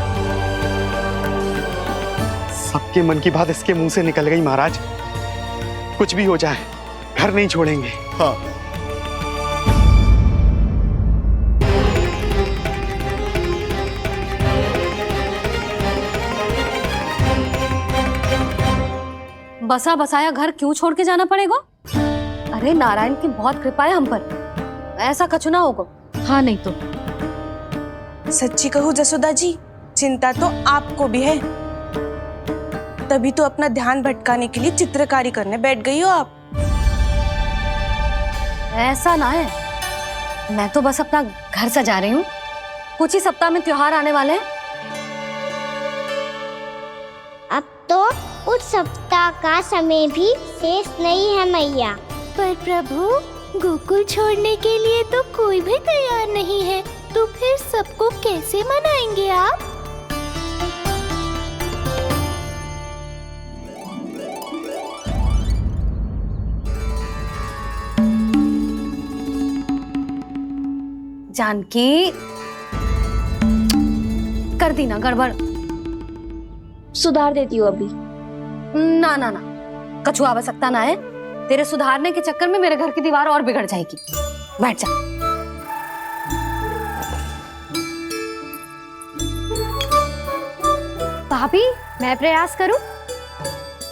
सबके मन की बात इसके मुंह से निकल गई महाराज। कुछ भी हो जाए घर नहीं छोड़ेंगे। हाँ। बसा बसाया घर क्यों छोड़ के जाना पड़ेगा? अरे नारायण की बहुत कृपा है हम पर, ऐसा कछु ना होगा। हाँ नहीं तो सच्ची कहूँ जसोदा जी, चिंता तो आपको भी है, तभी तो अपना ध्यान भटकाने के लिए चित्रकारी करने बैठ गई हो आप। ऐसा ना है, मैं तो बस अपना घर सजा रही हूँ। कुछ ही सप्ताह में त्योहार आने वाले हैं। अब तो उस सप्ताह का समय भी शेष नहीं है मैया। पर प्रभु, गोकुल छोड़ने के लिए तो कोई भी तैयार नहीं है, तो फिर सबको कैसे मनाएंगे आप? जानकी, कर दी ना गड़बड़। सुधार देती हूँ अभी। ना ना ना, कछु आवश्यकता ना है। तेरे सुधारने के चक्कर में मेरे घर की दीवार और बिगड़ जाएगी। बैठ जा। भाभी, मैं प्रयास करूं?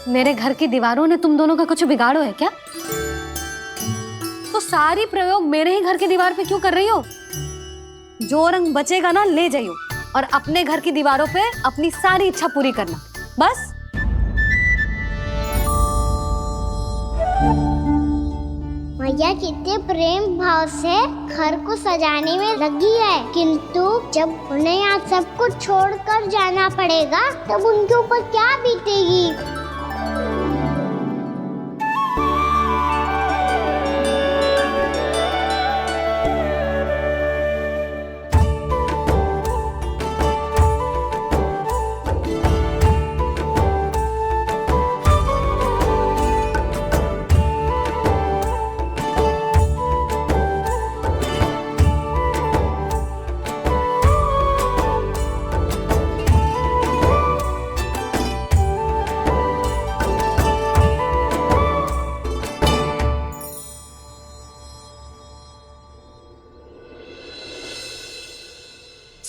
मेरे घर की दीवारों ने तुम दोनों का कुछ बिगाड़ो है क्या? तो सारी प्रयोग मेरे ही घर की दीवार पे क्यों कर रही हो? जो रंग बचेगा ना ले जाइयो, और अपने घर की दीवारों पे अपनी सारी इच्छा पूरी करना, बस। मैया कितने प्रेम भाव से घर को सजाने में लगी है, किंतु जब उन्हें यहाँ सब कुछ छोड़कर जाना पड़ेगा तब उनके ऊपर क्या बीतेगी।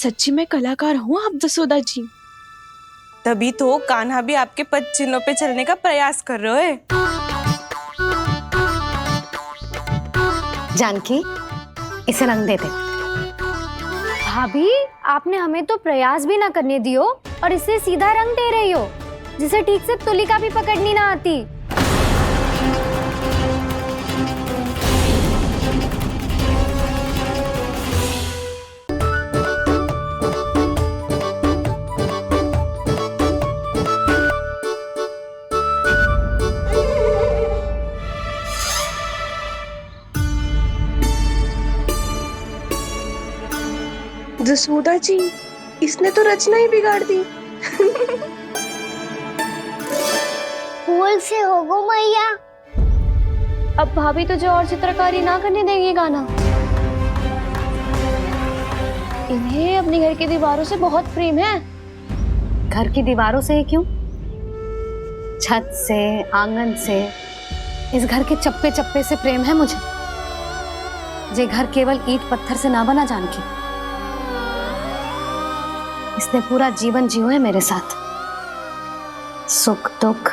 सच्ची में कलाकार हूँ आप जसोदा जी। तभी तो कान्हा भी आपके पद चिन्हों पे चलने का प्रयास कर रहे है। जानकी, इसे रंग दे दे। भाभी, आपने हमें तो प्रयास भी ना करने दियो और इसे सीधा रंग दे रही हो, जिसे ठीक से तुलिका भी पकड़नी ना आती। जसोदा जी, इसने तो रचना ही बिगाड़ दी। फूल से होगो मैया। अब भाभी तुझे और चित्रकारी ना करने देंगे गाना। इन्हें अपने घर की दीवारों से बहुत प्रेम है। घर की दीवारों से ही क्यों, छत से, आंगन से, इस घर के चप्पे चप्पे से प्रेम है मुझे। ये घर केवल ईंट पत्थर से ना बना जानकी, इसने पूरा जीवन जियो है मेरे साथ। सुख दुख,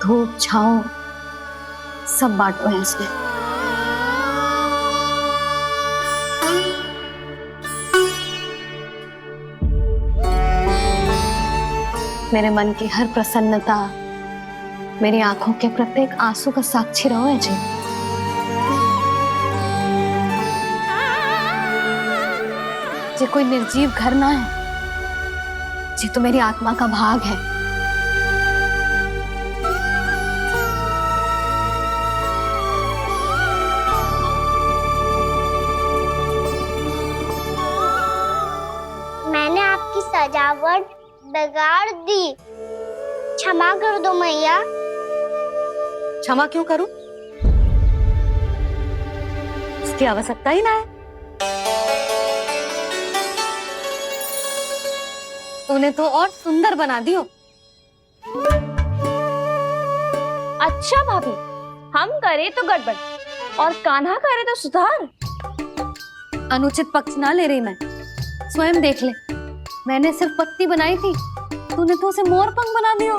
धूप छांव सब बांटो है इसने। मेरे मन की हर प्रसन्नता, मेरी आंखों के प्रत्येक आंसू का साक्षी रहो है जी। ये कोई निर्जीव घर ना है, ये तो मेरी आत्मा का भाग है। मैंने आपकी सजावट बिगाड़ दी, क्षमा कर दो मैया। क्षमा क्यों करूं? उसकी आवश्यकता ही ना है। तूने तो और सुंदर बना दियो। अच्छा भाभी, हम करे तो गड़बड़ और कान्हा करे तो सुधार। अनुचित पक्ष ना ले रही मैं, स्वयं देख ले। मैंने सिर्फ पत्ती बनाई थी, तूने तो उसे मोर पंख बना दियो।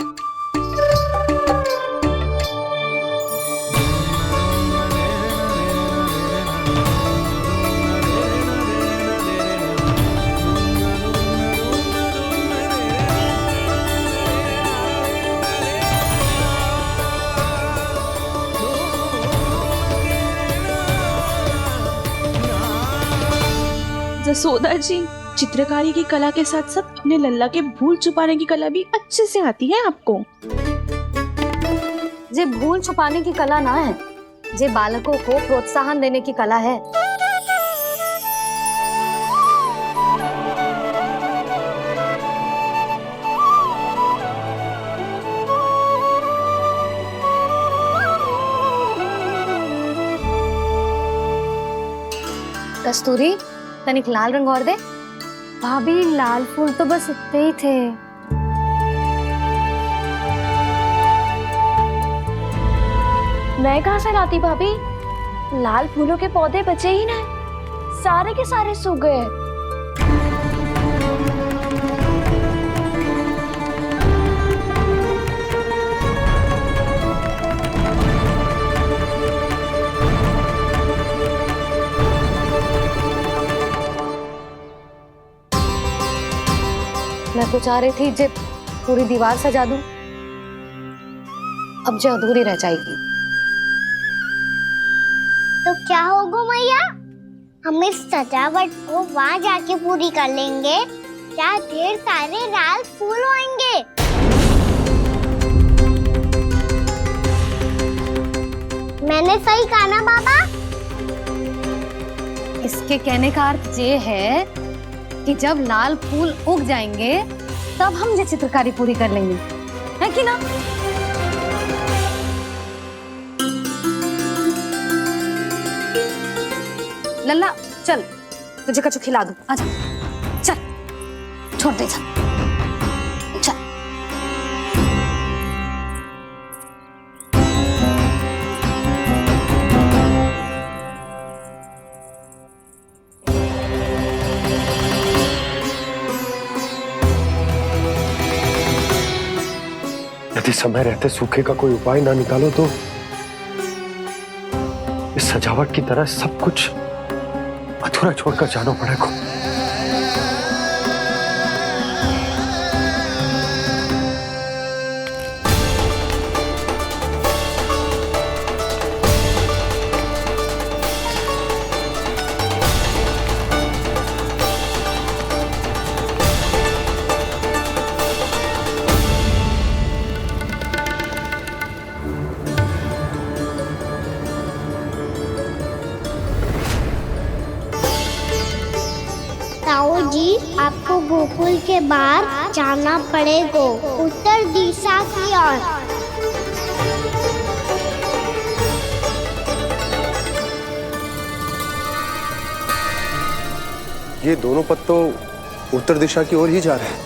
जसोदा जी, चित्रकारी की कला के साथ साथ अपने लल्ला के भूल छुपाने की कला भी अच्छे से आती है आपको। ये भूल छुपाने की कला ना है, ये बालकों को प्रोत्साहन देने की कला है। कस्तूरी, तनिक लाल रंग और दे। भाभी, लाल फूल तो बस इतने ही थे। मैं कहाँ से लाती भाभी? लाल फूलों के पौधे बचे ही ना, सारे के सारे सूख गए। मैं तो चाह रही थी जे पूरी दीवार सजा दूं, अब जो अधूरी रह जाएगी। तो क्या होगा मैया, हम इस सजावट को वहाँ जाके पूरी कर लेंगे जहाँ ढेर सारे लाल फूल होंगे। मैंने सही कहा ना बाबा? इसके कहने का अर्थ ये है कि जब लाल फूल उग जाएंगे तब हम ये चित्रकारी पूरी कर लेंगे, है कि ना? लल्ला चल, तुझे कछु खिला दूं, आजा, चल, छोड़ दे, चल। यदि समय रहते सूखे का कोई उपाय ना निकालो तो इस सजावट की तरह सब कुछ अधूरा छोड़कर जाना पड़ेगा। ताऊ जी, आपको गोकुल के बाहर जाना पड़ेगा, उत्तर दिशा की ओर। ये दोनों पथ तो उत्तर दिशा की ओर ही जा रहे हैं,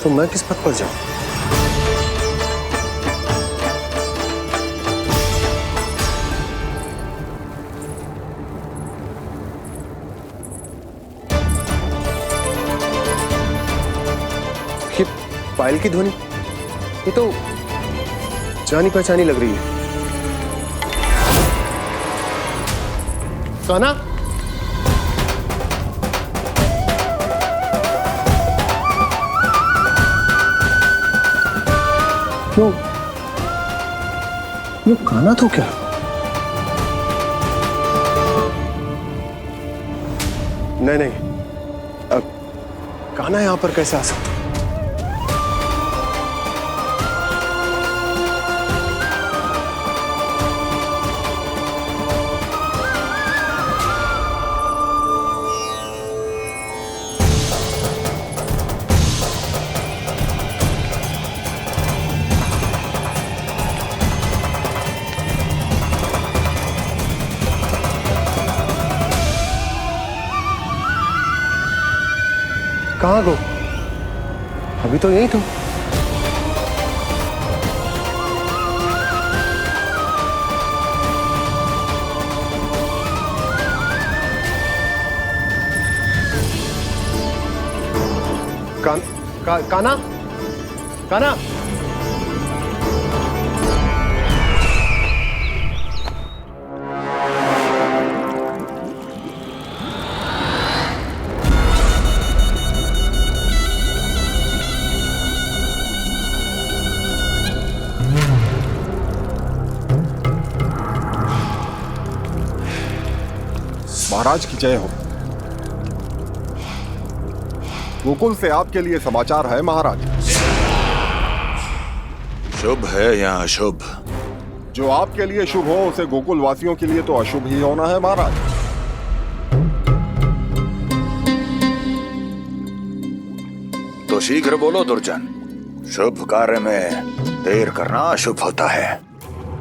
तो मैं किस पथ पर जाऊं? ये पायल की ध्वनि, ये तो जानी पहचानी लग रही है। कान्हा, वो कान्हा तो क्या? नहीं, अब कान्हा यहां पर कैसे आ सकता? कहाँ गो? अभी तो यही तुम। कान्हा, कान्हा, महाराज की जय हो। गोकुल से आपके लिए समाचार है महाराज। शुभ है या अशुभ? जो आपके लिए शुभ हो उसे गोकुल वासियों के लिए तो अशुभ ही होना है महाराज। तो शीघ्र बोलो दुर्जन, शुभ कार्य में देर करना अशुभ होता है।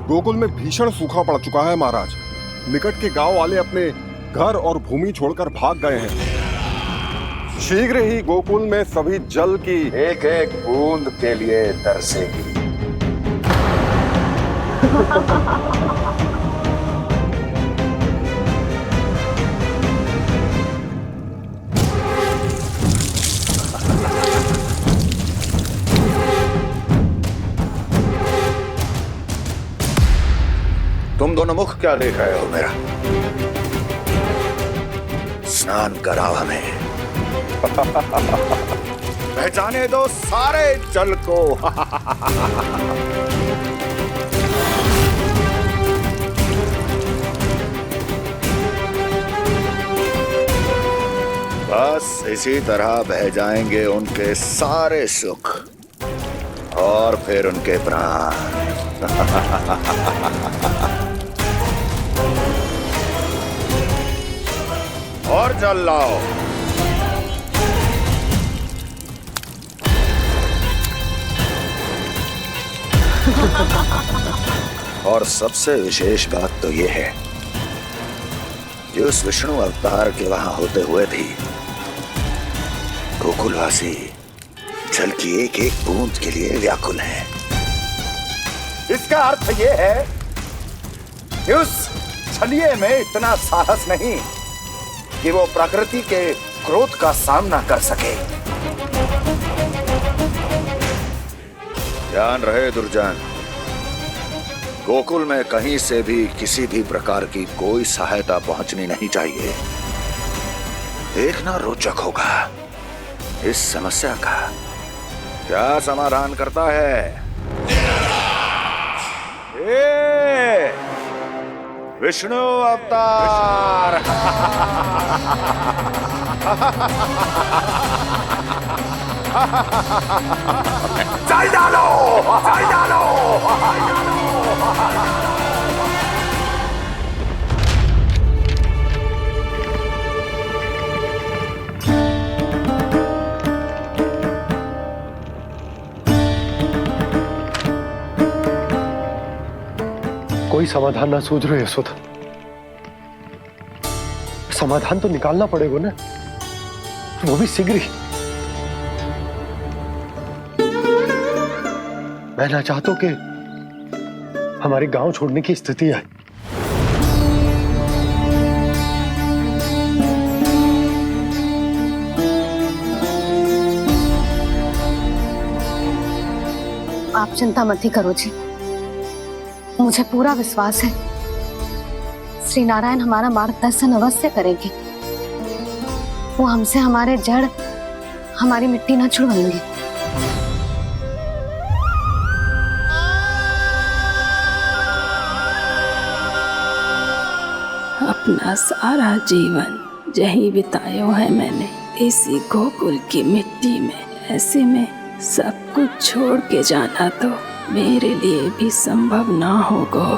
गोकुल में भीषण सूखा पड़ चुका है महाराज। निकट के गांव वाले अपने घर और भूमि छोड़कर भाग गए हैं। शीघ्र ही गोकुल में सभी जल की एक एक बूंद के लिए तरसेगी। तुम दोनों मुख क्या देख रहे हो मेरा? स्नान कराओ हमें। पहचाने दो सारे जल को। बस इसी तरह बह जाएंगे उनके सारे सुख और फिर उनके प्राण। और जल लाओ। और सबसे विशेष बात तो ये है कि उस विष्णु अवतार के वहां होते हुए भी गोकुलवासी जल की एक एक बूंद के लिए व्याकुल हैं। इसका अर्थ ये है कि उस छलिए में इतना साहस नहीं कि वो प्रकृति के क्रोध का सामना कर सके। ध्यान रहे दुर्जन, गोकुल में कहीं से भी किसी भी प्रकार की कोई सहायता पहुंचनी नहीं चाहिए। देखना रोचक होगा इस समस्या का क्या समाधान करता है। ए, विष्णु अवतार। चल डालो, चल डालो। कोई समाधान ना सूझ रहे यशोदा। समाधान तो निकालना पड़ेगा ना, वो भी शीघ्र ही। मैं ना चाहता कि हमारे गांव छोड़ने की स्थिति आए। आप चिंता मत ही करो जी, मुझे पूरा विश्वास है श्री नारायण हमारा मार्गदर्शन अवश्य करेंगे। वो हमसे हमारे जड़, हमारी मिट्टी ना छुड़वाएंगे। अपना सारा जीवन यही बिताया है मैंने, इसी गोकुल की मिट्टी में। ऐसे में सब कुछ छोड़ के जाना तो मेरे लिए भी संभव ना होगा।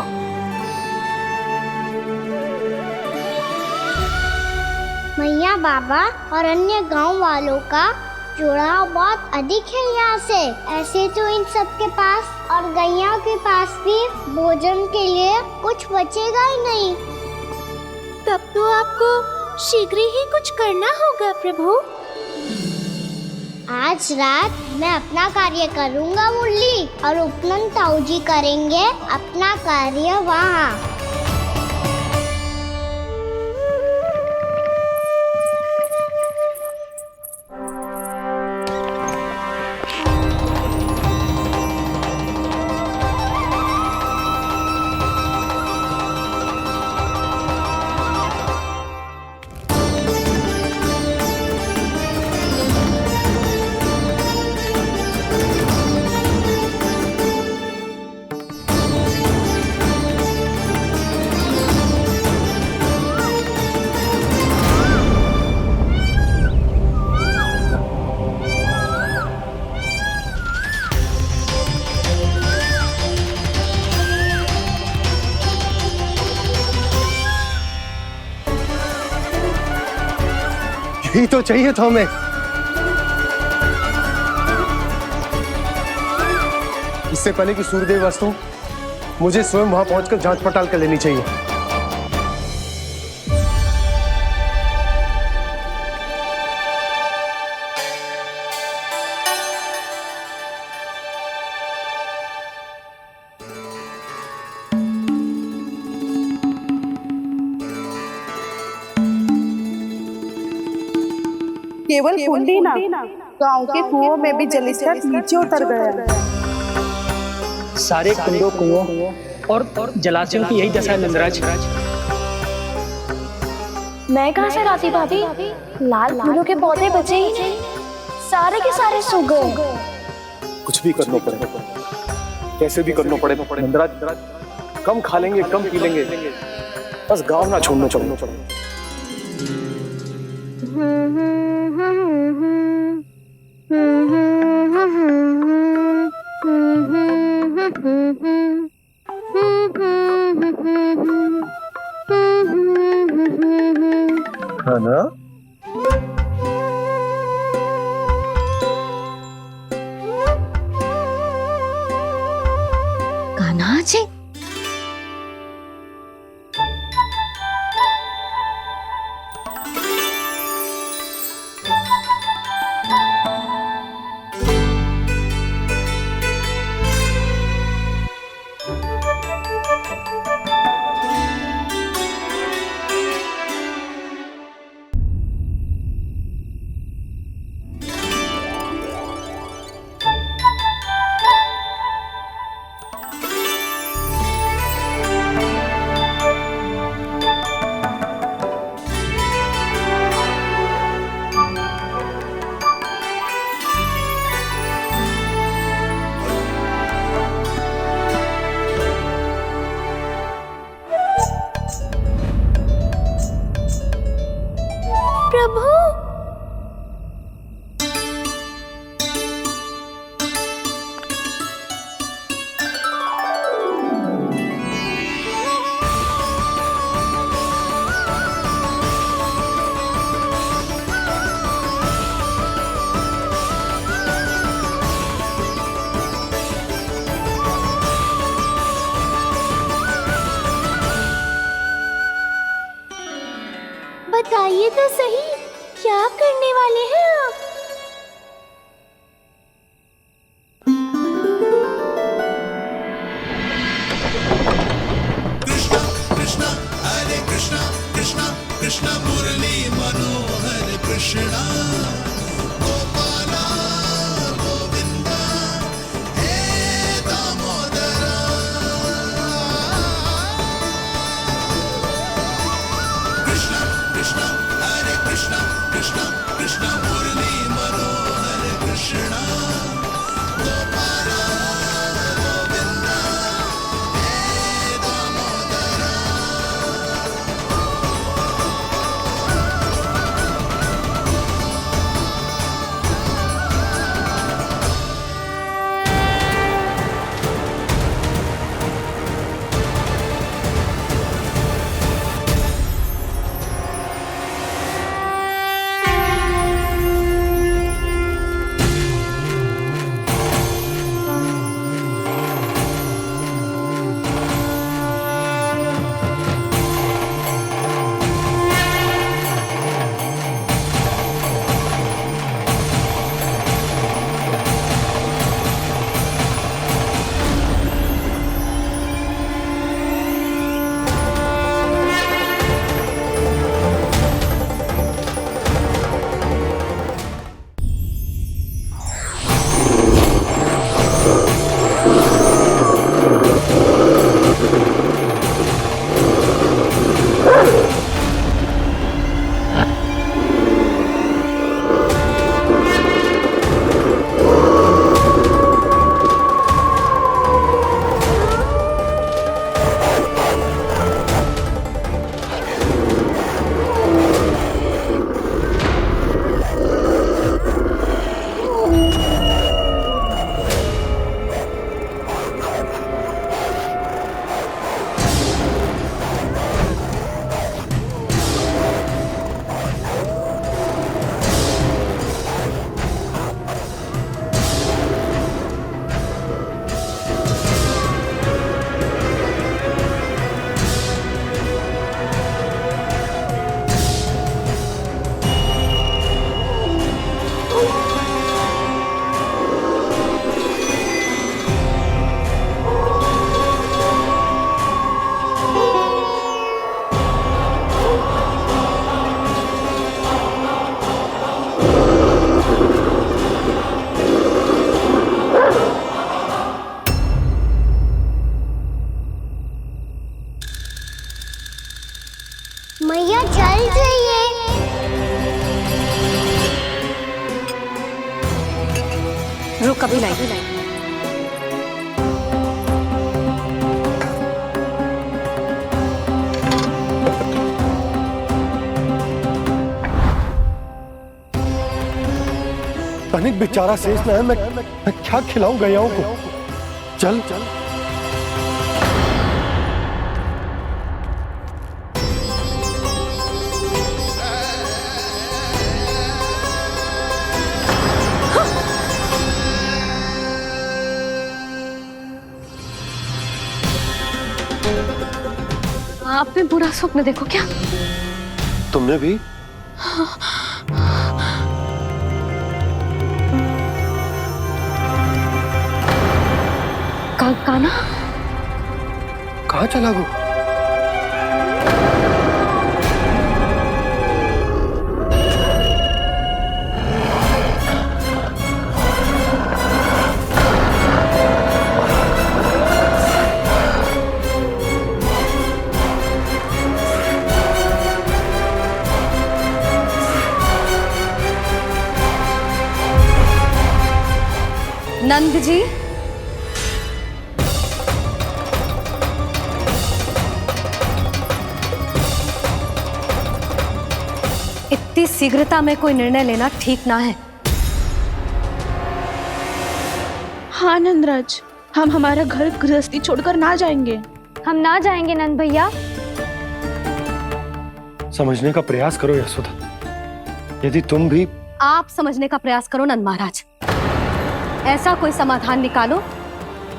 मैया बाबा और अन्य गांव वालों का जुड़ाव बहुत अधिक है यहाँ से। ऐसे तो इन सब के पास और गैया के पास भी भोजन के लिए कुछ बचेगा ही नहीं। तब तो आपको शीघ्र ही कुछ करना होगा प्रभु। आज रात मैं अपना कार्य करूँगा मुरली, और उपनंद ताऊ जी करेंगे अपना कार्य वहाँ। यही तो चाहिए था हमें। इससे पहले कि सूर्यदेव वस्तु, मुझे स्वयं वहां पहुंचकर जांच पड़ताल कर लेनी चाहिए। केवल कुंडी ना, गांव के कुओं में भी जलस्तर नीचे उतर गया। सारे कुंडों, कुओं और जलाशयों की यही दशा है नंदराज। मैं कहाँ से लाती भाभी? लाल फूलों के पौधे बचे ही नहीं, सारे के सारे सूख गए। कुछ भी करना पड़ेगा, कैसे भी करना पड़ेगा नंदराज। कम खा लेंगे, कम पी लेंगे, बस गांव ना छोड़ना चाहिए। है ना? कान्हा जी, प्रभु। बताइए तो सही, क्या करने वाले हैं आप? कृष्णा हरे कृष्णा कृष्णा कृष्णा मुरली मनोहर कृष्णा गोपाला गोविंदा हे दामोदरा। कृष्णा कृष्णा हरे कृष्णा कृष्णा कृष्णा मुरली मनोहर कृष्णा गोपाला गोविंदा हे दामोदरा। मैया जल जाइए। रुक अभी लाई। तनिक बेचारा शेष न है, मैं क्या खिलाऊं गैयाओं को। चल चल आपने बुरा स्वप्न देखो क्या? तुमने भी? काना कहाँ चला वो? नंद जी, इतनी शीघ्रता में कोई निर्णय लेना ठीक ना है। हाँ नंदराज, हम हमारा घर गृहस्थी छोड़कर ना जाएंगे। हम ना जाएंगे नंद भैया। समझने का प्रयास करो यशोदा। यदि तुम भी आप समझने का प्रयास करो नंद महाराज। ऐसा कोई समाधान निकालो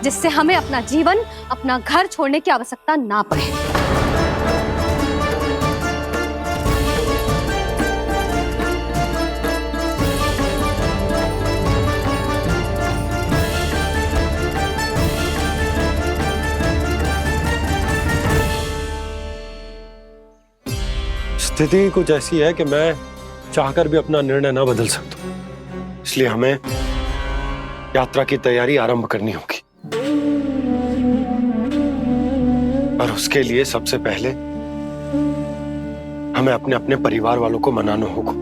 जिससे हमें अपना जीवन, अपना घर छोड़ने की आवश्यकता ना पड़े। स्थिति कुछ ऐसी है कि मैं चाहकर भी अपना निर्णय ना बदल सकता, इसलिए हमें यात्रा की तैयारी आरंभ करनी होगी। और उसके लिए सबसे पहले हमें अपने अपने परिवार वालों को मनाना होगा।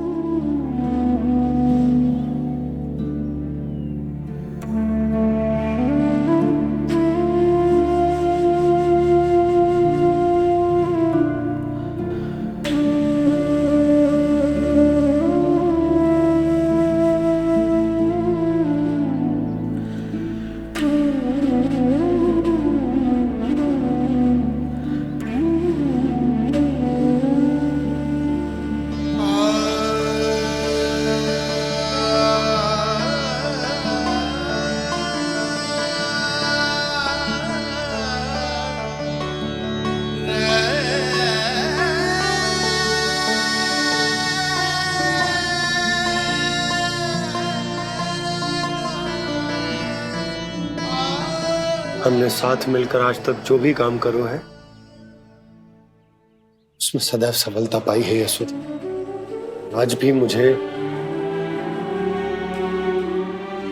हमने साथ मिलकर आज तक जो भी काम करो है उसमें सदैव सफलता पाई है यशोदा। आज भी मुझे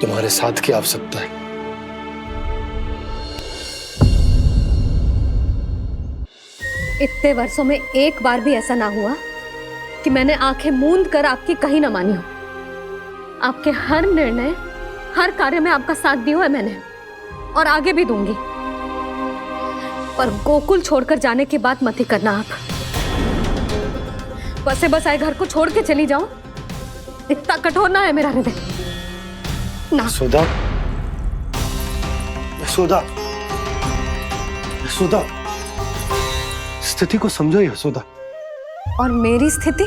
तुम्हारे साथ की आवश्यकता है। इतने वर्षों में एक बार भी ऐसा ना हुआ कि मैंने आंखें मूंद कर आपकी कहीं ना मानी हो। आपके हर निर्णय, हर कार्य में आपका साथ दिया है मैंने, और आगे भी दूंगी। पर गोकुल छोड़कर जाने की बात मत ही करना आप। बसे बसाए घर को छोड़ के चली जाओ, इतना कठोर ना है मेरा हृदय ना। यशोदा, यशोदा, यशोदा, स्थिति को समझो यशोदा। और मेरी स्थिति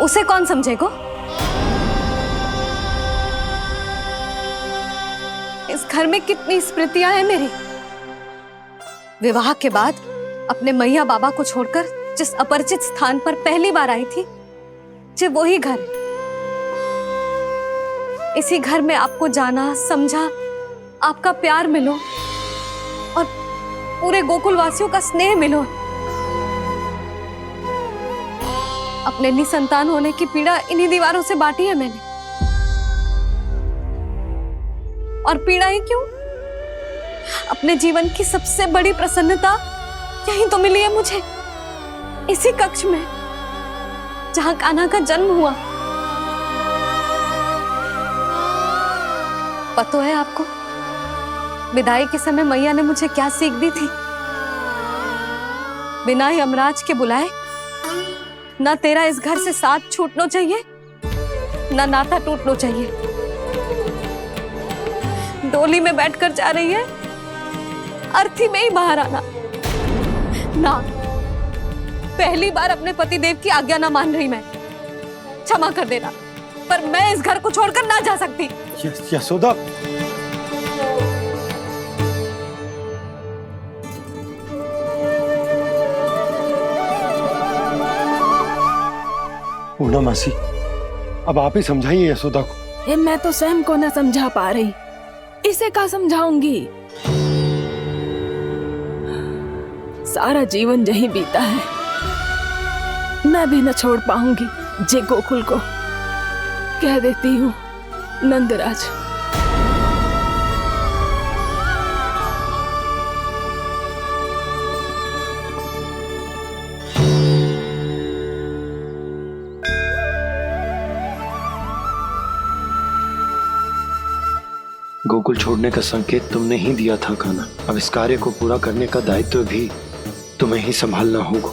उसे कौन समझेगा? इस घर में कितनी स्मृतियां हैं मेरी। विवाह के बाद अपने मैया बाबा को छोड़कर जिस अपरिचित स्थान पर पहली बार आई थी, जो वही घर। इसी घर में आपको जाना, समझा, आपका प्यार मिलो और पूरे गोकुल वासियों का स्नेह मिलो। अपने निसंतान होने की पीड़ा इन्हीं दीवारों से बांटी है मैंने। और पीड़ा ही क्यों? अपने जीवन की सबसे बड़ी प्रसन्नता यहीं तो मिली है मुझे, इसी कक्ष में जहां कान्हा का जन्म हुआ। पता है आपको विदाई के समय मैया ने मुझे क्या सीख दी थी? बिना यमराज के बुलाए ना तेरा इस घर से साथ छूटना चाहिए, ना नाता टूटना चाहिए। डोली में बैठकर जा रही है, अर्थी में ही बाहर आना ना। पहली बार अपने पति देव की आज्ञा ना मान रही मैं, क्षमा कर देना, पर मैं इस घर को छोड़कर ना जा सकती। यशोदा, पूर्णा मासी, अब आप ही समझाइए यशोदा को। ये मैं तो स्वयं को न समझा पा रही, इसे क्या समझाऊंगी? सारा जीवन यही बीता है, मैं भी न छोड़ पाऊंगी। जे गोकुल को कह देती हूँ नंदराज। गोकुल छोड़ने का संकेत तुमने ही दिया था कान्हा। अब इस कार्य को पूरा करने का दायित्व भी तुम्हें ही संभालना होगा।